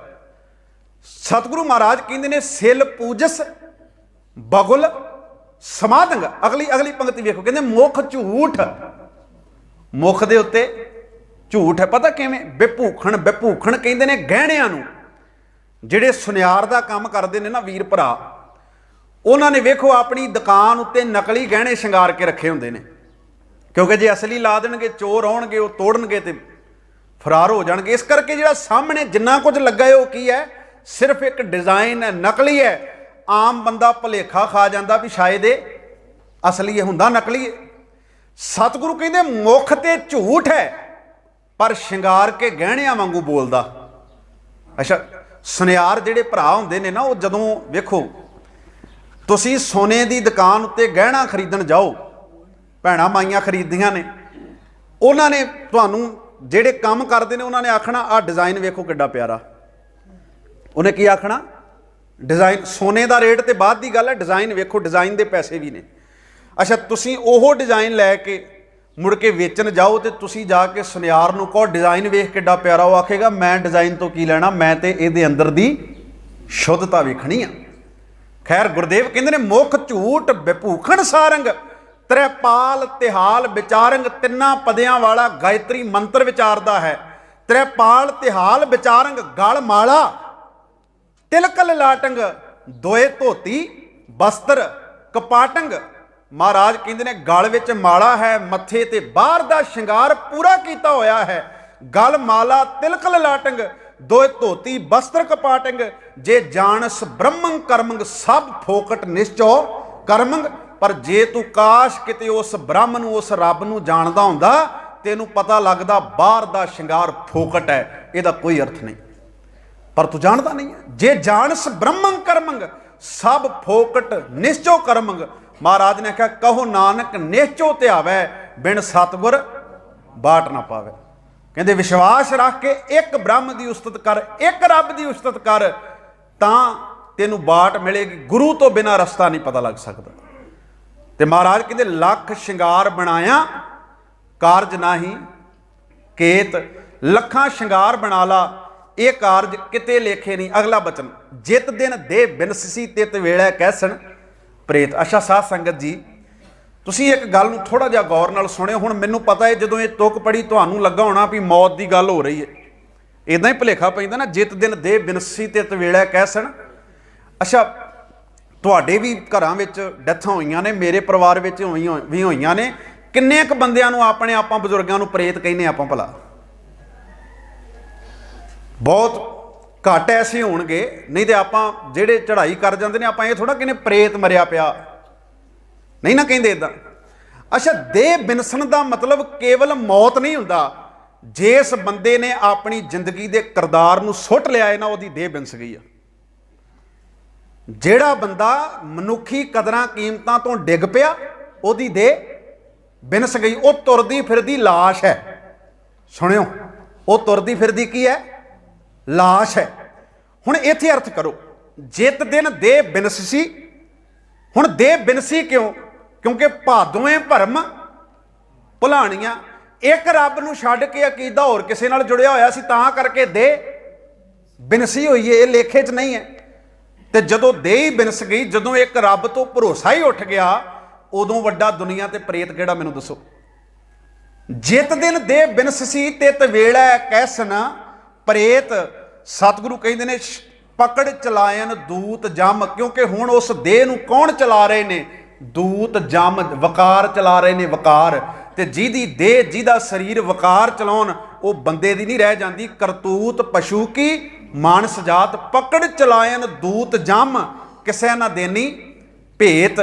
ਸਤਿਗੁਰੂ ਮਹਾਰਾਜ ਕਹਿੰਦੇ ਨੇ ਸਿਲ ਪੂਜਸ ਬਗੁਲ ਸਮਾਧੰਗ। ਅਗਲੀ ਪੰਕਤੀ ਵੇਖੋ, ਕਹਿੰਦੇ ਮੁੱਖ ਝੂਠ, ਮੁੱਖ ਦੇ ਉੱਤੇ ਝੂਠ ਹੈ। ਪਤਾ ਕਿਵੇਂ? ਬੇਭੂਖਣ, ਬੇਭੂਖਣ ਕਹਿੰਦੇ ਨੇ ਗਹਿਣਿਆਂ ਨੂੰ। ਜਿਹੜੇ ਸੁਨਿਆਰ ਦਾ ਕੰਮ ਕਰਦੇ ਨੇ ਨਾ ਵੀਰ ਭਰਾ, ਉਹਨਾਂ ਨੇ ਵੇਖੋ ਆਪਣੀ ਦੁਕਾਨ ਉੱਤੇ ਨਕਲੀ ਗਹਿਣੇ ਸ਼ਿੰਗਾਰ ਕੇ ਰੱਖੇ ਹੁੰਦੇ ਨੇ, ਕਿਉਂਕਿ ਜੇ ਅਸਲੀ ਲਾ ਦੇਣਗੇ, ਚੋਰ ਆਉਣਗੇ, ਉਹ ਤੋੜਨਗੇ ਤੇ ਫਰਾਰ ਹੋ ਜਾਣਗੇ। ਇਸ ਕਰਕੇ ਜਿਹੜਾ ਸਾਹਮਣੇ ਜਿੰਨਾ ਕੁਝ ਲੱਗਾ ਹੈ ਉਹ ਕੀ ਹੈ? ਸਿਰਫ ਇੱਕ ਡਿਜ਼ਾਈਨ ਹੈ, ਨਕਲੀ ਹੈ। ਆਮ ਬੰਦਾ ਭੁਲੇਖਾ ਖਾ ਜਾਂਦਾ ਵੀ ਸ਼ਾਇਦ ਇਹ ਅਸਲੀ ਹੈ, ਹੁੰਦਾ ਨਕਲੀ ਹੈ। ਸਤਿਗੁਰੂ ਕਹਿੰਦੇ ਮੁੱਖ ਤੇ ਝੂਠ ਹੈ, ਪਰ ਸ਼ਿੰਗਾਰ ਕੇ ਗਹਿਣਿਆਂ ਵਾਂਗੂ ਬੋਲਦਾ। ਅੱਛਾ, ਸੁਨਿਆਰ ਜਿਹੜੇ ਭਰਾ ਹੁੰਦੇ ਨੇ ਨਾ, ਉਹ ਜਦੋਂ ਵੇਖੋ ਤੁਸੀਂ ਸੋਨੇ ਦੀ ਦੁਕਾਨ ਉੱਤੇ ਗਹਿਣਾ ਖਰੀਦਣ ਜਾਓ, ਭੈਣਾਂ ਮਾਈਆਂ ਖਰੀਦਦੀਆਂ ਨੇ, ਉਹਨਾਂ ਨੇ ਤੁਹਾਨੂੰ ਜਿਹੜੇ ਕੰਮ ਕਰਦੇ ਨੇ ਉਹਨਾਂ ਨੇ ਆਖਣਾ ਆਹ ਡਿਜ਼ਾਈਨ ਵੇਖੋ ਕਿੱਡਾ ਪਿਆਰਾ। ਉਹਨੇ ਕੀ ਆਖਣਾ? ਡਿਜ਼ਾਈਨ। ਸੋਨੇ ਦਾ ਰੇਟ ਤੇ ਬਾਅਦ ਦੀ ਗੱਲ ਹੈ, ਡਿਜ਼ਾਈਨ ਵੇਖੋ, ਡਿਜ਼ਾਈਨ ਦੇ ਪੈਸੇ ਵੀ ਨੇ। ਅੱਛਾ, ਤੁਸੀਂ ਉਹ ਡਿਜ਼ਾਈਨ ਲੈ ਕੇ ਮੁੜ ਕੇ ਵੇਚਣ ਜਾਓ ਤੇ ਤੁਸੀਂ ਜਾ ਕੇ ਸੁਨਿਆਰ ਨੂੰ ਕਹੋ ਡਿਜ਼ਾਈਨ ਵੇਖ ਕਿੱਡਾ ਪਿਆਰਾ, ਉਹ ਆਖੇਗਾ ਮੈਂ ਡਿਜ਼ਾਈਨ ਤੋਂ ਕੀ ਲੈਣਾ, ਮੈਂ ਤੇ ਇਹਦੇ ਅੰਦਰ ਦੀ ਸ਼ੁੱਧਤਾ ਵੇਖਣੀ ਆ। ਖੈਰ ਗੁਰਦੇਵ ਕਹਿੰਦੇ ਨੇ ਮੁੱਖ ਝੂਠ ਵਿਭੂਖਣ ਸਾਰੰਗ, ਤ੍ਰੈਪਾਲ ਤਿਹਾਲ ਵਿਚਾਰੰਗ, ਤਿੰਨਾਂ ਪਦਿਆਂ ਵਾਲਾ ਗਾਇਤਰੀ ਮੰਤਰ ਵਿਚਾਰਦਾ ਹੈ। ਤ੍ਰੈਪਾਲ ਤਿਹਾਲ ਵਿਚਾਰੰਗ, ਗਲ ਮਾਲਾ ਤਿਲਕ ਲਲਾਟੰਗ, ਦੋਏ ਧੋਤੀ ਬਸਤਰ ਕਪਾਟੰਗ। ਮਹਾਰਾਜ ਕਹਿੰਦੇ ਨੇ ਗਲ ਵਿੱਚ ਮਾਲਾ ਹੈ, ਮੱਥੇ ਤੇ ਬਾਹਰ ਦਾ ਸ਼ਿੰਗਾਰ ਪੂਰਾ ਕੀਤਾ ਹੋਇਆ ਹੈ। ਗਲ ਮਾਲਾ ਤਿਲਕ ਲਲਾਟੰਗ, ਦੋਏ ਧੋਤੀ ਬਸਤਰ ਕਪਾਟੰਗ। ਜੇ ਜਾਣਸ ਬ੍ਰਹਮੰ ਕਰਮੰਗ, ਸਭ ਫੋਕਟ ਨਿਸ਼ਚੋ ਕਰਮੰਗ। ਪਰ ਜੇ ਤੂੰ ਕਾਸ਼ ਕਿਤੇ ਉਸ ਬ੍ਰਹਮ ਨੂੰ, ਉਸ ਰੱਬ ਨੂੰ ਜਾਣਦਾ ਹੁੰਦਾ, ਤੈਨੂੰ ਪਤਾ ਲੱਗਦਾ ਬਾਹਰ ਦਾ ਸ਼ਿੰਗਾਰ ਫੋਕਟ ਹੈ, ਇਹਦਾ ਕੋਈ ਅਰਥ ਨਹੀਂ। ਪਰ ਤੂੰ ਜਾਣਦਾ ਨਹੀਂ ਹੈ। ਜੇ ਜਾਣਸ ਬ੍ਰਹਮੰ ਕਰਮੰਗ, ਸਭ ਫੋਕਟ ਨਿਸ਼ਚੋ ਕਰਮੰਗ। ਮਹਾਰਾਜ ਨੇ ਕਿਹਾ ਕਹੋ ਨਾਨਕ ਨਿਸ਼ਚੋ ਧਿਆਵੈ, ਬਿਨ ਸਤਿਗੁਰ ਬਾਟ ਨਾ ਪਾਵੇ। ਕਹਿੰਦੇ ਵਿਸ਼ਵਾਸ ਰੱਖ ਕੇ ਇੱਕ ਬ੍ਰਹਮ ਦੀ ਉਸਤਤ ਕਰ, ਇੱਕ ਰੱਬ ਦੀ ਉਸਤਤ ਕਰ, ਤਾਂ ਤੈਨੂੰ ਬਾਟ ਮਿਲੇਗੀ। ਗੁਰੂ ਤੋਂ ਬਿਨਾਂ ਰਸਤਾ ਨਹੀਂ ਪਤਾ ਲੱਗ ਸਕਦਾ। ਤੇ ਮਹਾਰਾਜ ਕਹਿੰਦੇ ਲੱਖ ਸ਼ਿੰਗਾਰ ਬਣਾਇਆ ਕਾਰਜ ਨਾਹੀ ਕੇਤ, ਲੱਖਾਂ ਸ਼ਿੰਗਾਰ ਬਣਾ ਲਾ ਇਹ ਕਾਰਜ ਕਿਤੇ ਲੇਖੇ ਨਹੀਂ। ਅਗਲਾ ਬਚਨ, ਜਿਤ ਦਿਨ ਦੇ ਬਿਨਸੀ ਤਿਤ ਵੇਲੇ ਕਹਿਸਣ ਪ੍ਰੇਤ। ਅੱਛਾ ਸਾਧ ਸੰਗਤ ਜੀ, ਤੁਸੀਂ ਇੱਕ ਗੱਲ ਨੂੰ ਥੋੜਾ ਜਿਹਾ ਗੌਰ ਨਾਲ ਸੁਣਿਓ। ਹੁਣ ਮੈਨੂੰ ਪਤਾ ਹੈ ਜਦੋਂ ਇਹ ਤੁਕ ਪੜੀ ਤੁਹਾਨੂੰ ਲੱਗਾ ਹੋਣਾ ਵੀ ਮੌਤ ਦੀ ਗੱਲ ਹੋ ਰਹੀ ਹੈ, ਇਦਾਂ ਹੀ ਭੁਲੇਖਾ ਪੈਂਦਾ ਨਾ, ਜਿਤ ਦਿਨ ਦੇ ਬਿਨਸੀ ਤਿਤ ਵੇਲੇ ਕਹਿਸਣ। ਅੱਛਾ, ਤੁਹਾਡੇ ਵੀ ਘਰਾਂ ਵਿੱਚ ਡੈਥਾਂ ਹੋਈਆਂ ਨੇ, ਮੇਰੇ ਪਰਿਵਾਰ ਵਿੱਚ ਵੀ ਹੋਈਆਂ ਨੇ। ਕਿੰਨੇ ਕੁ ਬੰਦਿਆਂ ਨੂੰ ਆਪਣੇ ਆਪਾਂ ਬਜ਼ੁਰਗਾਂ ਨੂੰ ਪ੍ਰੇਤ ਕਹਿੰਦੇ ਆਪਾਂ ਭਲਾ? ਬਹੁਤ ਘੱਟ ਐਸੇ ਹੋਣਗੇ, ਨਹੀਂ ਤੇ ਆਪਾਂ ਜਿਹੜੇ ਚੜ੍ਹਾਈ ਕਰ ਜਾਂਦੇ ਨੇ ਆਪਾਂ ਇਹ ਥੋੜਾ ਕਹਿੰਦੇ ਪ੍ਰੇਤ ਮਰਿਆ ਪਿਆ, ਨਹੀਂ ਨਾ ਕਹਿੰਦੇ ਇਦਾਂ। ਅੱਛਾ, ਦੇਹ ਬਿਨਸਣ ਦਾ ਮਤਲਬ ਕੇਵਲ ਮੌਤ ਨਹੀਂ ਹੁੰਦਾ। ਜਿਸ ਬੰਦੇ ਨੇ ਆਪਣੀ ਜ਼ਿੰਦਗੀ ਦੇ ਕਿਰਦਾਰ ਨੂੰ ਸੁੱਟ ਲਿਆ ਹੈ ਨਾ, ਉਹਦੀ ਦੇਹ ਬਿਨਸ ਗਈ ਆ। ਜਿਹੜਾ ਬੰਦਾ ਮਨੁੱਖੀ ਕਦਰਾਂ ਕੀਮਤਾਂ ਤੋਂ ਡਿੱਗ ਪਿਆ, ਉਹਦੀ ਦੇਹ ਬਿਨਸ ਗਈ। ਉਹ ਤੁਰਦੀ ਫਿਰਦੀ ਲਾਸ਼ ਹੈ। ਸੁਣਿਓ, ਉਹ ਤੁਰਦੀ ਫਿਰਦੀ ਕੀ ਹੈ? ਲਾਸ਼ ਹੈ। ਹੁਣ ਇੱਥੇ ਅਰਥ ਕਰੋ, ਜਿਤ ਦਿਨ ਦੇਹ ਬਿਨਸੀ। ਹੁਣ ਦੇਹ ਬਿਨਸੀ ਕਿਉਂ? ਕਿਉਂਕਿ ਭਾਦੋਵੇਂ ਭਰਮ ਭੁਲਾਣੀਆਂ। ਇੱਕ ਰੱਬ ਨੂੰ ਛੱਡ ਕੇ ਅਕੀਦਾ ਹੋਰ ਕਿਸੇ ਨਾਲ ਜੁੜਿਆ ਹੋਇਆ ਸੀ, ਤਾਂ ਕਰਕੇ ਦੇਹ ਬਿਨਸੀ ਹੋਈ ਹੈ। ਇਹ ਲੇਖੇ 'ਚ ਨਹੀਂ ਹੈ। ਤੇ ਜਦੋਂ ਦੇਹ ਹੀ ਬਿਨਸ ਗਈ, ਜਦੋਂ ਇੱਕ ਰੱਬ ਤੋਂ ਭਰੋਸਾ ਹੀ ਉੱਠ ਗਿਆ, ਉਦੋਂ ਵੱਡਾ ਦੁਨੀਆ ਤੇ ਪ੍ਰੇਤ ਕਿਹੜਾ, ਮੈਨੂੰ ਦੱਸੋ। ਜਿਤ ਦਿਨ ਦੇਹ ਬਿਨਸੀ ਤਿਤ ਵੇਲੇ ਕਹਿਸਨ ਪ੍ਰੇਤ। ਸਤਿਗੁਰੂ ਕਹਿੰਦੇ ਨੇ ਪਕੜ ਚਲਾਇਨ ਦੂਤ ਜਮ, ਕਿਉਂਕਿ ਹੁਣ ਉਸ ਦੇਹ ਨੂੰ ਕੌਣ ਚਲਾ ਰਹੇ ਨੇ? ਦੂਤ ਜਮ, ਵਕਾਰ ਚਲਾ ਰਹੇ ਨੇ, ਵਕਾਰ। ਤੇ ਜਿਹਦੀ ਦੇਹ, ਜਿਹਦਾ ਸਰੀਰ ਵਕਾਰ ਚਲਾਉਣ, ਉਹ ਬੰਦੇ ਦੀ ਨਹੀਂ ਰਹਿ ਜਾਂਦੀ। ਕਰਤੂਤ ਪਸ਼ੂ ਕੀ ਮਾਨਸ ਜਾਤ, ਪਕੜ ਚਲਾਇਨ ਦੂਤ ਜਮ, ਕਿਸੇ ਨਾ ਦੇਨੀ ਭੇਤ।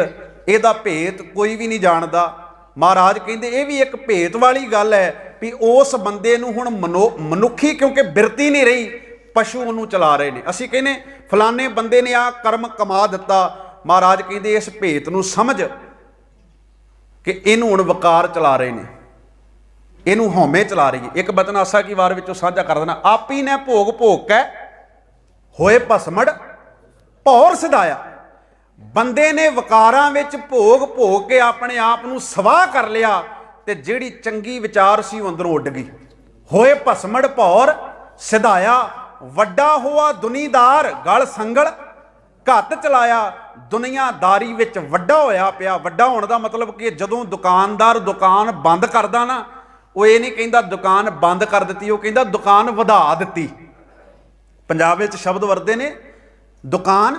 ਇਹਦਾ ਭੇਤ ਕੋਈ ਵੀ ਨਹੀਂ ਜਾਣਦਾ। ਮਹਾਰਾਜ ਕਹਿੰਦੇ ਇਹ ਵੀ ਇੱਕ ਭੇਤ ਵਾਲੀ ਗੱਲ ਹੈ ਵੀ ਉਸ ਬੰਦੇ ਨੂੰ ਹੁਣ ਮਨੁੱਖੀ ਕਿਉਂਕਿ ਬਿਰਤੀ ਨਹੀਂ ਰਹੀ, ਪਸ਼ੂ ਉਹਨੂੰ ਚਲਾ ਰਹੇ ਨੇ। ਅਸੀਂ ਕਹਿੰਦੇ ਫਲਾਣੇ ਬੰਦੇ ਨੇ ਆਹ ਕਰਮ ਕਮਾ ਦਿੱਤਾ। ਮਹਾਰਾਜ ਕਹਿੰਦੇ ਇਸ ਭੇਤ ਨੂੰ ਸਮਝ ਕਿ ਇਹਨੂੰ ਹੁਣ ਵਕਾਰ ਚਲਾ ਰਹੇ ਨੇ, ਇਹਨੂੰ ਹਉਮੈ ਚਲਾ ਰਹੀ ਹੈ। ਇੱਕ ਬਚਨ ਆਸਾ ਕੀ ਵਾਰ ਵਿੱਚੋਂ ਸਾਂਝਾ ਕਰ ਦੇਣਾ। ਆਪੀ ਨੇ ਭੋਗ ਭੋਗ ਕੇ ਹੋਏ ਭਸਮੜ ਭੌਰ ਸਿਧਾਇਆ। ਬੰਦੇ ਨੇ ਵਕਾਰਾਂ ਵਿੱਚ ਭੋਗ ਭੋਗ ਕੇ ਆਪਣੇ ਆਪ ਨੂੰ ਸਵਾਹ ਕਰ ਲਿਆ, ਤੇ ਜਿਹੜੀ ਚੰਗੀ ਵਿਚਾਰ ਸੀ ਉਹ ਅੰਦਰੋਂ ਉੱਡ ਗਈ। ਹੋਏ ਭਸਮੜ ਭੌਰ ਸਿਧਾਇਆ, ਵੱਡਾ ਹੋਆ ਦੁਨੀਦਾਰ ਗਲ ਸੰਗਲ ਘੱਤ ਚਲਾਇਆ। ਦੁਨੀਆਦਾਰੀ ਵਿੱਚ ਵੱਡਾ ਹੋਇਆ ਪਿਆ। ਵੱਡਾ ਹੋਣ ਦਾ ਮਤਲਬ ਕਿ ਜਦੋਂ ਦੁਕਾਨਦਾਰ ਦੁਕਾਨ ਬੰਦ ਕਰਦਾ ਨਾ, ਉਹ ਇਹ ਨਹੀਂ ਕਹਿੰਦਾ ਦੁਕਾਨ ਬੰਦ ਕਰ ਦਿੱਤੀ, ਉਹ ਕਹਿੰਦਾ ਦੁਕਾਨ ਵਧਾ ਦਿੱਤੀ। ਪੰਜਾਬ ਵਿੱਚ ਸ਼ਬਦ ਵਰਤੇ ਨੇ, ਦੁਕਾਨ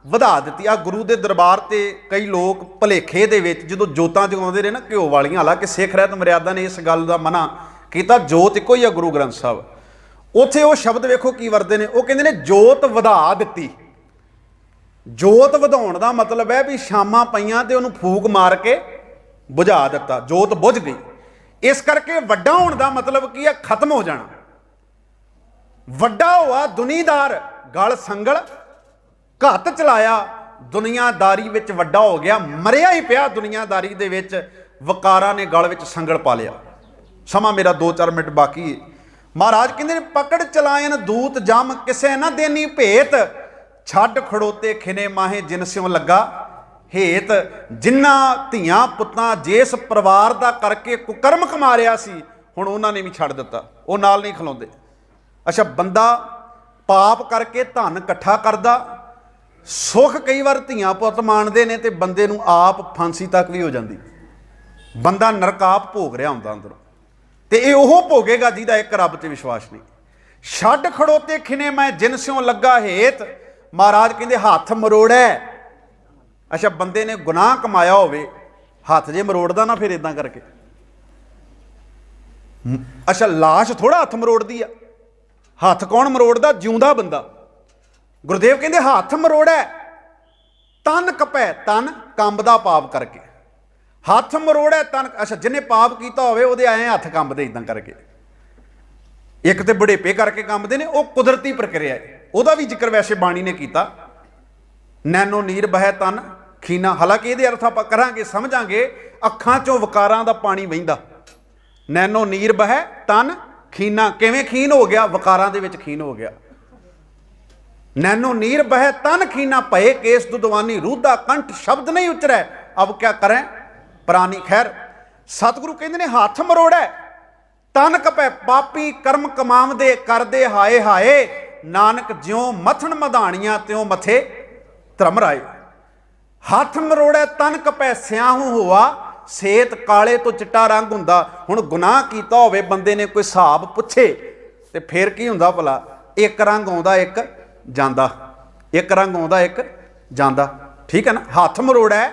ਵਧਾ ਦਿੱਤੀ। ਆ ਗੁਰੂ ਦੇ ਦਰਬਾਰ ਤੇ ਕਈ ਲੋਕ ਭੁਲੇਖੇ ਦੇ ਵਿੱਚ ਜਦੋਂ ਜੋਤਾਂ ਜਗਾਉਂਦੇ ਰਹੇ ਨਾ ਘਿਓ ਵਾਲੀਆਂ, ਹਾਲਾਂਕਿ ਸਿੱਖ ਰਹਿਤ ਮਰਿਆਦਾ ਨੇ ਇਸ ਗੱਲ ਦਾ ਮਨਾ ਕੀਤਾ, ਜੋਤ ਇੱਕੋ ਹੀ ਆ ਗੁਰੂ ਗ੍ਰੰਥ ਸਾਹਿਬ। ਉੱਥੇ ਉਹ ਸ਼ਬਦ ਵੇਖੋ ਕੀ ਵਰਤੇ ਨੇ, ਉਹ ਕਹਿੰਦੇ ਨੇ ਜੋਤ ਵਧਾ ਦਿੱਤੀ। ਜੋਤ ਵਧਾਉਣ ਦਾ ਮਤਲਬ ਹੈ ਵੀ ਸ਼ਾਮਾਂ ਪਈਆਂ ਤੇ ਉਹਨੂੰ ਫੂਕ ਮਾਰ ਕੇ ਬੁਝਾ ਦਿੱਤਾ, ਜੋਤ ਬੁਝ ਗਈ। ਇਸ ਕਰਕੇ ਵੱਡਾ ਹੋਣ ਦਾ ਮਤਲਬ ਕੀ ਹੈ? ਖਤਮ ਹੋ ਜਾਣਾ। ਵੱਡਾ ਹੋਆ ਦੁਨੀਦਾਰ ਗਲ ਸੰਗਲ ਘੱਤ ਚਲਾਇਆ। ਦੁਨੀਆਦਾਰੀ ਵਿੱਚ ਵੱਡਾ ਹੋ ਗਿਆ, ਮਰਿਆ ਹੀ ਪਿਆ ਦੁਨੀਆਦਾਰੀ ਦੇ ਵਿੱਚ। ਵਕਾਰਾਂ ਨੇ ਗਲ ਵਿੱਚ ਸੰਗਲ ਪਾ ਲਿਆ। ਸਮਾਂ ਮੇਰਾ 2-4 ਮਿੰਟ ਬਾਕੀ ਹੈ। ਮਹਾਰਾਜ ਕਹਿੰਦੇ ਨੇ ਪਕੜ ਚਲਾਇਨ ਦੂਤ ਜਮ ਕਿਸੇ ਨਾ ਦੇਨੀ ਭੇਤ, ਛੱਡ ਖੜੋਤੇ ਖਿਨੇ ਮਾਹੇ ਜਿਨ ਸਿਉ ਲੱਗਾ ਹੇਤ। ਜਿਨ੍ਹਾਂ ਧੀਆਂ ਪੁੱਤਾਂ ਜਿਸ ਪਰਿਵਾਰ ਦਾ ਕਰਕੇ ਕੁਕਰਮ ਕਮਾ ਰਿਹਾ ਸੀ, ਹੁਣ ਉਹਨਾਂ ਨੇ ਵੀ ਛੱਡ ਦਿੱਤਾ, ਉਹ ਨਾਲ ਨਹੀਂ ਖਲੋਂਦੇ। ਅੱਛਾ, ਬੰਦਾ ਪਾਪ ਕਰਕੇ ਧਨ ਇਕੱਠਾ ਕਰਦਾ, ਸੁੱਖ ਕਈ ਵਾਰ ਧੀਆਂ ਪੁੱਤ ਮਾਣਦੇ ਨੇ ਤੇ ਬੰਦੇ ਨੂੰ ਆਪ ਫਾਂਸੀ ਤੱਕ ਵੀ ਹੋ ਜਾਂਦੀ। ਬੰਦਾ ਨਰਕ ਆਪ ਭੋਗ ਰਿਹਾ ਹੁੰਦਾ ਅੰਦਰੋਂ, ਤੇ ਇਹ ਉਹ ਭੋਗੇਗਾ ਜਿਹਦਾ ਇੱਕ ਰੱਬ 'ਤੇ ਵਿਸ਼ਵਾਸ ਨਹੀਂ। ਛੱਡ ਖੜੋਤੇ ਖਿਨੇ ਮੈਂ ਜਿਨ ਸਿਉ ਲੱਗਾ ਹੇਤ। ਮਹਾਰਾਜ ਕਹਿੰਦੇ ਹੱਥ ਮਰੋੜੈ। ਅੱਛਾ, ਬੰਦੇ ਨੇ ਗੁਨਾਹ ਕਮਾਇਆ ਹੋਵੇ, ਹੱਥ ਜੇ ਮਰੋੜਦਾ ਨਾ ਫਿਰ ਇਦਾਂ ਕਰਕੇ। ਅੱਛਾ, ਲਾਸ਼ ਥੋੜਾ ਹੱਥ ਮਰੋੜਦੀ ਆ, ਹੱਥ ਕੌਣ ਮਰੋੜਦਾ? ਜਿਉਂਦਾ ਬੰਦਾ। ਗੁਰਦੇਵ ਕਹਿੰਦੇ ਹੱਥ ਮਰੋੜੈ ਤਨ ਕਪੈ, ਤਨ ਕੰਬਦਾ ਪਾਪ ਕਰਕੇ, ਹੱਥ ਮਰੋੜੈ ਤਨ। ਅੱਛਾ, ਜਿਹਨੇ ਪਾਪ ਕੀਤਾ ਹੋਵੇ ਉਹਦੇ ਆਏ ਹੱਥ ਕੰਬਦੇ ਇਦਾਂ ਕਰਕੇ। ਇੱਕ ਤੇ ਬੁਢੇਪੇ ਕਰਕੇ ਕੰਬਦੇ ਨੇ, ਉਹ ਕੁਦਰਤੀ ਪ੍ਰਕਿਰਿਆ ਹੈ, ਉਹਦਾ ਵੀ ਜ਼ਿਕਰ ਵੈਸੇ ਬਾਣੀ ਨੇ ਕੀਤਾ। ਨੈਨੋ ਨੀਰ ਬਹਿ ਤਨ ਖੀਨਾ, ਹਾਲਾਂਕਿ ਇਹਦੇ ਅਰਥ ਆਪਾਂ ਕਰਾਂਗੇ, ਸਮਝਾਂਗੇ। ਅੱਖਾਂ ਚੋਂ ਵਕਾਰਾਂ ਦਾ ਪਾਣੀ ਵਹਿੰਦਾ। ਨੈਨੋ ਨੀਰ ਬਹਿ ਤਨ ਖੀਨਾ, ਕਿਵੇਂ ਖੀਨ ਹੋ ਗਿਆ? ਵਕਾਰਾਂ ਦੇ ਵਿੱਚ ਖੀਨ ਹੋ ਗਿਆ। ਨੈਨੋ ਨੀਰ ਬਹਿ ਤਨ ਖੀਨਾ, ਭਏ ਕੇਸ ਦੁਦਵਾਨੀ ਰੂਦਾ ਕੰਠ ਸ਼ਬਦ ਨਹੀਂ ਉਚਰੈ, ਅਬ ਕਿਆ ਕਰੈ ਪ੍ਰਾਨੀ। ਖੈਰ, ਸਤਿਗੁਰੂ ਕਹਿੰਦੇ ਨੇ ਹੱਥ ਮਰੋੜੈ ਤਨ ਕਪੈ, ਪਾਪੀ ਕਰਮ ਕਮਾਵਦੇ ਕਰਦੇ ਹਾਏ ਹਾਏ। ਨਾਨਕ ਜਿਉਂ ਮਥਨ ਮਧਾਣੀਆਂ ਤਿਉਂ ਮਥੇ ਧਰਮ ਰਾਏ। ਹੱਥ ਮਰੋੜੈ ਤਨ ਕਪੈ, ਸਿਆਹੂ ਹੋਆ ਸੇਤ, ਕਾਲੇ ਤੋਂ ਚਿੱਟਾ ਰੰਗ ਹੁੰਦਾ। ਹੁਣ ਗੁਨਾਹ ਕੀਤਾ ਹੋਵੇ ਬੰਦੇ ਨੇ, ਕੋਈ ਹਿਸਾਬ ਪੁੱਛੇ ਤੇ ਫਿਰ ਕੀ ਹੁੰਦਾ ਭਲਾ? ਇੱਕ ਰੰਗ ਆਉਂਦਾ ਇੱਕ ਜਾਂਦਾ, ਇੱਕ ਰੰਗ ਆਉਂਦਾ ਇੱਕ ਜਾਂਦਾ। ਠੀਕ ਹੈ ਨਾ? ਹੱਥ ਮਰੋੜੈ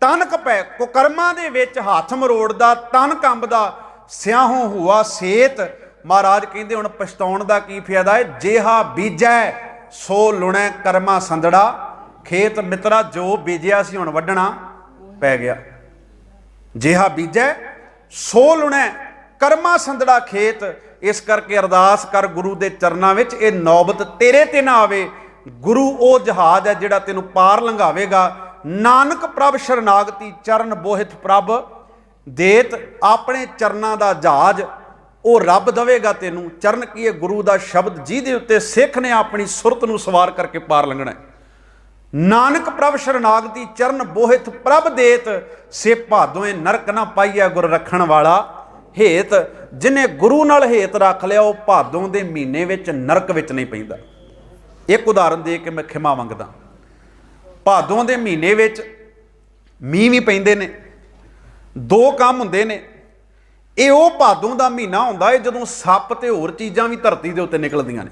ਤਨ ਕਪੈ, ਕੁਕਰਮਾਂ ਦੇ ਵਿੱਚ ਹੱਥ ਮਰੋੜਦਾ, ਤਨ ਕੰਬਦਾ, ਸਿਆਹੋਂ ਹੁਆ ਸੇਤ। ਮਹਾਰਾਜ ਕਹਿੰਦੇ ਹੁਣ ਪਛਤਾਉਣ ਦਾ ਕੀ ਫਾਇਦਾ ਹੈ? ਜਿਹਾ ਬੀਜੈ ਸੋ ਲੁਣੈ ਕਰਮਾ ਸੰਦੜਾ ਖੇਤ। ਮਿੱਤਰਾ, ਜੋ ਬੀਜਿਆ ਸੀ ਹੁਣ ਵੱਢਣਾ ਪੈ ਗਿਆ। ਜਿਹਾ ਬੀਜੈ ਸੋ ਲੁਣੈ ਕਰਮਾ ਸੰਦੜਾ ਖੇਤ। ਇਸ ਕਰਕੇ ਅਰਦਾਸ ਕਰ ਗੁਰੂ ਦੇ ਚਰਨਾਂ ਵਿੱਚ, ਇਹ ਨੌਬਤ ਤੇਰੇ ਤੇ ਨਾ ਆਵੇ। ਗੁਰੂ ਉਹ ਜਹਾਜ਼ ਹੈ ਜਿਹੜਾ ਤੈਨੂੰ ਪਾਰ ਲੰਘਾਵੇਗਾ। ਨਾਨਕ ਪ੍ਰਭ ਸ਼ਰਨਾਗਤੀ ਚਰਨ ਬੋਹਿਤ ਪ੍ਰਭ ਦੇਤ। ਆਪਣੇ ਚਰਨਾਂ ਦਾ ਜਹਾਜ਼ ਉਹ ਰੱਬ ਦੇਵੇਗਾ ਤੈਨੂੰ। ਚਰਨ ਕੀ ਹੈ? ਗੁਰੂ ਦਾ ਸ਼ਬਦ, ਜਿਹਦੇ ਉੱਤੇ ਸਿੱਖ ਨੇ ਆਪਣੀ ਸੁਰਤ ਨੂੰ ਸਵਾਰ ਕਰਕੇ ਪਾਰ ਲੰਘਣਾ। ਨਾਨਕ ਪ੍ਰਭ ਸ਼ਰਨਾਗਤੀ ਚਰਨ ਬੋਹਿਤ ਪ੍ਰਭ ਦੇਤ, ਸੇ ਭਾਦੋਏ ਨਰਕ ਨਾ ਪਾਈਐ ਗੁਰ ਰੱਖਣ ਵਾਲਾ ਹੇਤ। ਜਿਹਨੇ ਗੁਰੂ ਨਾਲ ਹੇਤ ਰੱਖ ਲਿਆ, ਉਹ ਭਾਦੋਂ ਦੇ ਮਹੀਨੇ ਵਿੱਚ ਨਰਕ ਵਿੱਚ ਨਹੀਂ ਪੈਂਦਾ। ਇੱਕ ਉਦਾਹਰਨ ਦੇ ਕੇ ਮੈਂ ਖਿਮਾ ਮੰਗਦਾ। ਭਾਦੋਂ ਦੇ ਮਹੀਨੇ ਵਿੱਚ ਮੀਂਹ ਵੀ ਪੈਂਦੇ ਨੇ, ਦੋ ਕੰਮ ਹੁੰਦੇ ਨੇ। ਇਹ ਉਹ ਭਾਦੋਂ ਦਾ ਮਹੀਨਾ ਹੁੰਦਾ ਹੈ ਜਦੋਂ ਸੱਪ ਤੇ ਹੋਰ ਚੀਜ਼ਾਂ ਵੀ ਧਰਤੀ ਦੇ ਉੱਤੇ ਨਿਕਲਦੀਆਂ ਨੇ।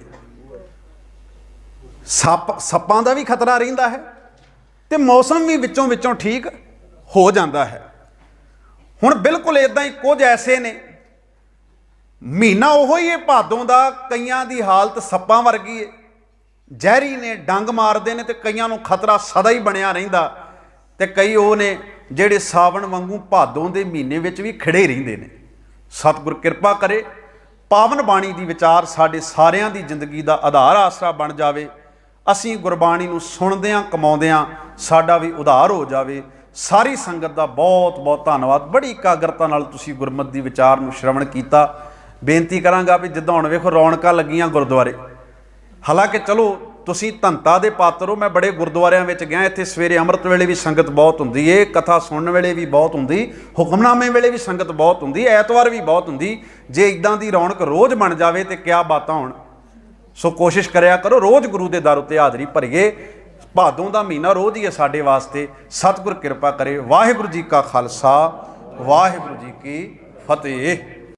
ਸੱਪਾਂ ਦਾ ਵੀ ਖਤਰਾ ਰਹਿੰਦਾ ਹੈ ਤੇ ਮੌਸਮ ਵੀ ਵਿੱਚੋਂ ਵਿੱਚੋਂ ਠੀਕ ਹੋ ਜਾਂਦਾ ਹੈ। ਹੁਣ ਬਿਲਕੁਲ ਇਦਾਂ ਹੀ ਕੁਝ ਐਸੇ ਨੇ, ਮਹੀਨਾ ਉਹੋ ਹੀ ਹੈ ਭਾਦੋਂ ਦਾ। ਕਈਆਂ ਦੀ ਹਾਲਤ ਸੱਪਾਂ ਵਰਗੀ ਹੈ, ਜ਼ਹਿਰੀ ਨੇ, ਡੰਗ ਮਾਰਦੇ ਨੇ, ਤੇ ਕਈਆਂ ਨੂੰ ਖਤਰਾ ਸਦਾ ਹੀ ਬਣਿਆ ਰਹਿੰਦਾ। ਤੇ ਕਈ ਉਹ ਨੇ ਜਿਹੜੇ ਸਾਵਣ ਵਾਂਗੂ ਭਾਦੋਂ ਦੇ ਮਹੀਨੇ ਵਿੱਚ ਵੀ ਖੜੇ ਰਹਿੰਦੇ ਨੇ। ਸਤਿਗੁਰ ਕਿਰਪਾ ਕਰੇ, ਪਾਵਨ ਬਾਣੀ ਦੀ ਵਿਚਾਰ ਸਾਡੇ ਸਾਰਿਆਂ ਦੀ ਜ਼ਿੰਦਗੀ ਦਾ ਆਧਾਰ ਆਸਰਾ ਬਣ ਜਾਵੇ। ਅਸੀਂ ਗੁਰਬਾਣੀ ਨੂੰ ਸੁਣਦਿਆਂ ਕਮਾਉਂਦਿਆਂ ਸਾਡਾ ਵੀ ਉਧਾਰ ਹੋ ਜਾਵੇ। ਸਾਰੀ ਸੰਗਤ ਦਾ ਬਹੁਤ ਬਹੁਤ ਧੰਨਵਾਦ। ਬੜੀ ਇਕਾਗਰਤਾ ਨਾਲ ਤੁਸੀਂ ਗੁਰਮਤਿ ਦੀ ਵਿਚਾਰ ਨੂੰ ਸ਼ਰਵਣ ਕੀਤਾ। ਬੇਨਤੀ ਕਰਾਂਗਾ ਵੀ ਜਿੱਦਾਂ ਹੁਣ ਵੇਖੋ ਰੌਣਕਾਂ ਲੱਗੀਆਂ ਗੁਰਦੁਆਰੇ, ਹਾਲਾਂਕਿ ਚਲੋ ਤੁਸੀਂ ਧੰਤਾ ਦੇ ਪਾਤਰ ਹੋ। ਮੈਂ ਬੜੇ ਗੁਰਦੁਆਰਿਆਂ ਵਿੱਚ ਗਿਆ, ਇੱਥੇ ਸਵੇਰੇ ਅੰਮ੍ਰਿਤ ਵੇਲੇ ਵੀ ਸੰਗਤ ਬਹੁਤ ਹੁੰਦੀ ਏ, ਕਥਾ ਸੁਣਨ ਵੇਲੇ ਵੀ ਬਹੁਤ ਹੁੰਦੀ, ਹੁਕਮਨਾਮੇ ਵੇਲੇ ਵੀ ਸੰਗਤ ਬਹੁਤ ਹੁੰਦੀ, ਐਤਵਾਰ ਵੀ ਬਹੁਤ ਹੁੰਦੀ। ਜੇ ਇਦਾਂ ਦੀ ਰੌਣਕ ਰੋਜ਼ ਬਣ ਜਾਵੇ ਤੇ ਕਿਆ ਬਾਤਾਂ ਹੋਣ। ਸੋ ਕੋਸ਼ਿਸ਼ ਕਰਿਆ ਕਰੋ ਰੋਜ਼ ਗੁਰੂ ਦੇ ਦਰ ਉੱਤੇ ਹਾਜ਼ਰੀ ਭਰੀਏ। ਭਾਦੋਂ ਦਾ ਮਹੀਨਾ ਰੋਜ਼ ਹੀ ਹੈ ਸਾਡੇ ਵਾਸਤੇ। ਸਤਿਗੁਰ ਕਿਰਪਾ ਕਰੇ। ਵਾਹਿਗੁਰੂ ਜੀ ਕਾ ਖਾਲਸਾ, ਵਾਹਿਗੁਰੂ ਜੀ ਕੀ ਫਤਿਹ।